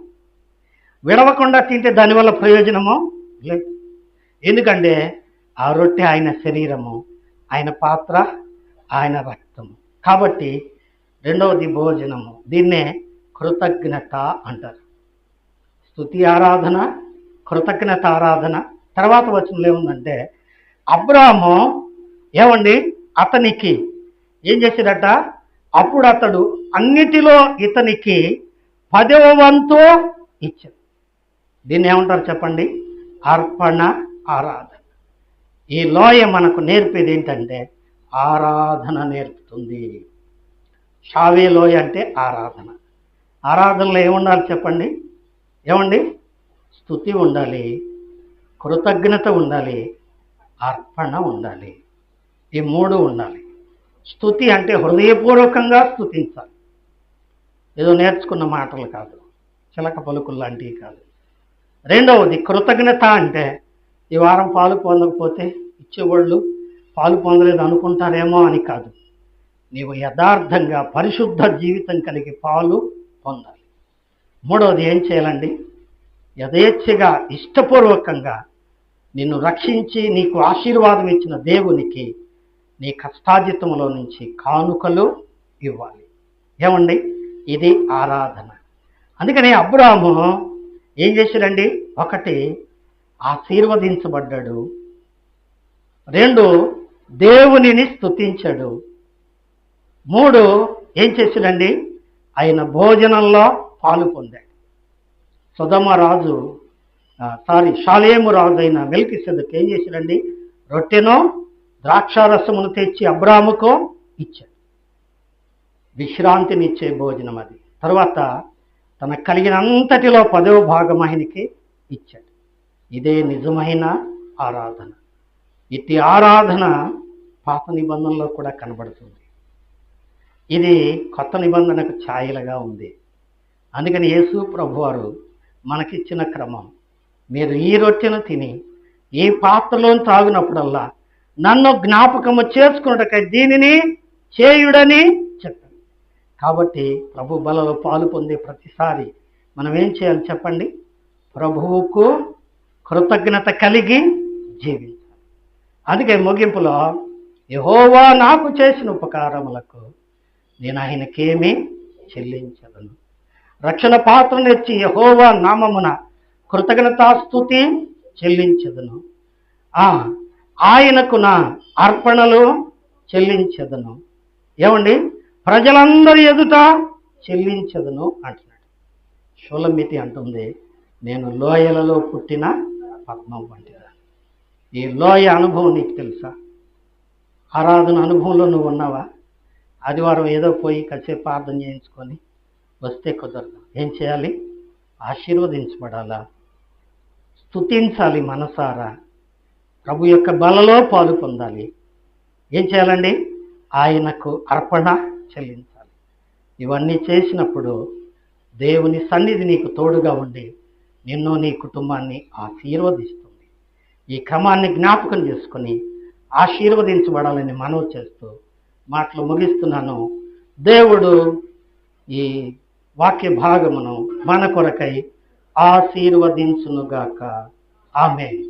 విడవకుండా తింటే దానివల్ల ప్రయోజనమో లేదు. ఎందుకంటే ఆ రొట్టె ఆయన శరీరము, ఆయన పాత్ర ఆయన రక్తము. కాబట్టి రెండవది భోజనము. దీన్నే కృతజ్ఞత అంటారు. స్తుతి ఆరాధన, కృతజ్ఞత ఆరాధన. తర్వాత వచనంలో ఏముందంటే, అబ్రాహాము ఏమండి అతనికి ఏం చేశాడట? అప్పుడు అతడు అన్నిటిలో ఇతనికి 10వ వంతు ఇచ్చాడు. దీన్ని ఏమంటారు చెప్పండి? అర్పణ ఆరాధన. ఈ లోయ మనకు నేర్పేది ఏంటంటే ఆరాధన నేర్పుతుంది. షావే లోయ అంటే ఆరాధన. ఆరాధనలో ఏముండాలి చెప్పండి? ఏమండి? స్తుతి ఉండాలి, కృతజ్ఞత ఉండాలి, అర్పణ ఉండాలి. ఈ మూడు ఉండాలి. స్తుతి అంటే హృదయపూర్వకంగా స్తుతించాలి. ఏదో నేర్చుకున్న మాటలు కాదు, చిలక పలుకులు లాంటివి కాదు. రెండవది కృతజ్ఞత అంటే ఈ వారం పాలు పొందకపోతే ఇచ్చేవాళ్ళు పాలు పొందలేదు అనుకుంటారేమో అని కాదు. నీవు యథార్థంగా పరిశుద్ధ జీవితం కలిగి పాలు పొందాలి. మూడవది ఏం చేయాలండి? యథేచ్ఛగా ఇష్టపూర్వకంగా నిన్ను రక్షించి నీకు ఆశీర్వాదం ఇచ్చిన దేవునికి నీ కష్టాజితంలో నుంచి కానుకలు ఇవ్వాలి. ఏమండి? ఇది ఆరాధన. అందుకని అబ్రాహాము ఏం చేశాడండి? ఒకటి, ఆశీర్వదించబడ్డాడు. రెండు, దేవునిని స్తుతించాడు. మూడు, ఏం చేశాడండి? ఆయన భోజనంలో పాలు పొందాడు. షాలేము రాజు అయిన మెల్కీసెదెకు ఏం చేశాడండి? రొట్టెను ద్రాక్షారసమును తెచ్చి అబ్రాహాముకు ఇచ్చాడు. విశ్రాంతినిచ్చే భోజనం అది. తర్వాత తనకు కలిగినంతటిలో 10వ భాగం ఆయనకి ఇచ్చాడు. ఇదే నిజమైన ఆరాధన. ఇట్టి ఆరాధన పాత నిబంధనలో కూడా కనబడుతుంది. ఇది కొత్త నిబంధనకు ఛాయలుగా ఉంది. అందుకని యేసు ప్రభువారు మనకిచ్చిన క్రమం, మీరు ఈ రొట్టెను తిని ఈ పాత్రలో తాగినప్పుడల్లా నన్ను జ్ఞాపకము చేసుకున్నటకై దీనిని చేయుడని చెప్పాను. కాబట్టి ప్రభు బలలో పాలు పొందే ప్రతిసారి మనం ఏం చేయాలి చెప్పండి? ప్రభువుకు కృతజ్ఞత కలిగి జీవించాలి. అందుకే ముగింపులో, యెహోవా నాకు చేసిన ఉపకారములకు నేను ఆయనకేమీ చెల్లించదను. రక్షణ పాత్రనిచ్చి యెహోవా నామమున కృతజ్ఞతాస్తుతి చెల్లించదను. ఆయనకు నా అర్పణలు చెల్లించదను. ఏమండి? ప్రజలందరి ఎదుట చెల్లించదను అంటున్నాడు. షూలమితి అంటుంది, నేను లోయలలో పుట్టిన పద్మం వంటిదా. ఈ లోయ అనుభవం నీకు తెలుసా? ఆరాధన అనుభవంలో నువ్వు ఉన్నావా? ఆదివారం ఏదో పోయి కాసేపు ప్రార్థన చేయించుకొని వస్తే కుదరదు. ఏం చేయాలి? ఆశీర్వదించబడాలా, స్తుతించాలి మనసారా, ప్రభు యొక్క బలలో పాలు పొందాలి. ఏం చేయాలండి? ఆయనకు అర్పణ చెల్లించాలి. ఇవన్నీ చేసినప్పుడు దేవుని సన్నిధి నీకు తోడుగా ఉండి నిన్ను నీ కుటుంబాన్ని ఆశీర్వదిస్తుంది. ఈ క్రమాన్ని జ్ఞాపకం చేసుకొని ఆశీర్వదించబడాలని మనవి చేస్తూ మాటలు ముగిస్తున్నాను. దేవుడు ఈ వాక్య భాగమును మన కొరకై ఆశీర్వదించునుగాక. ఆమేన్.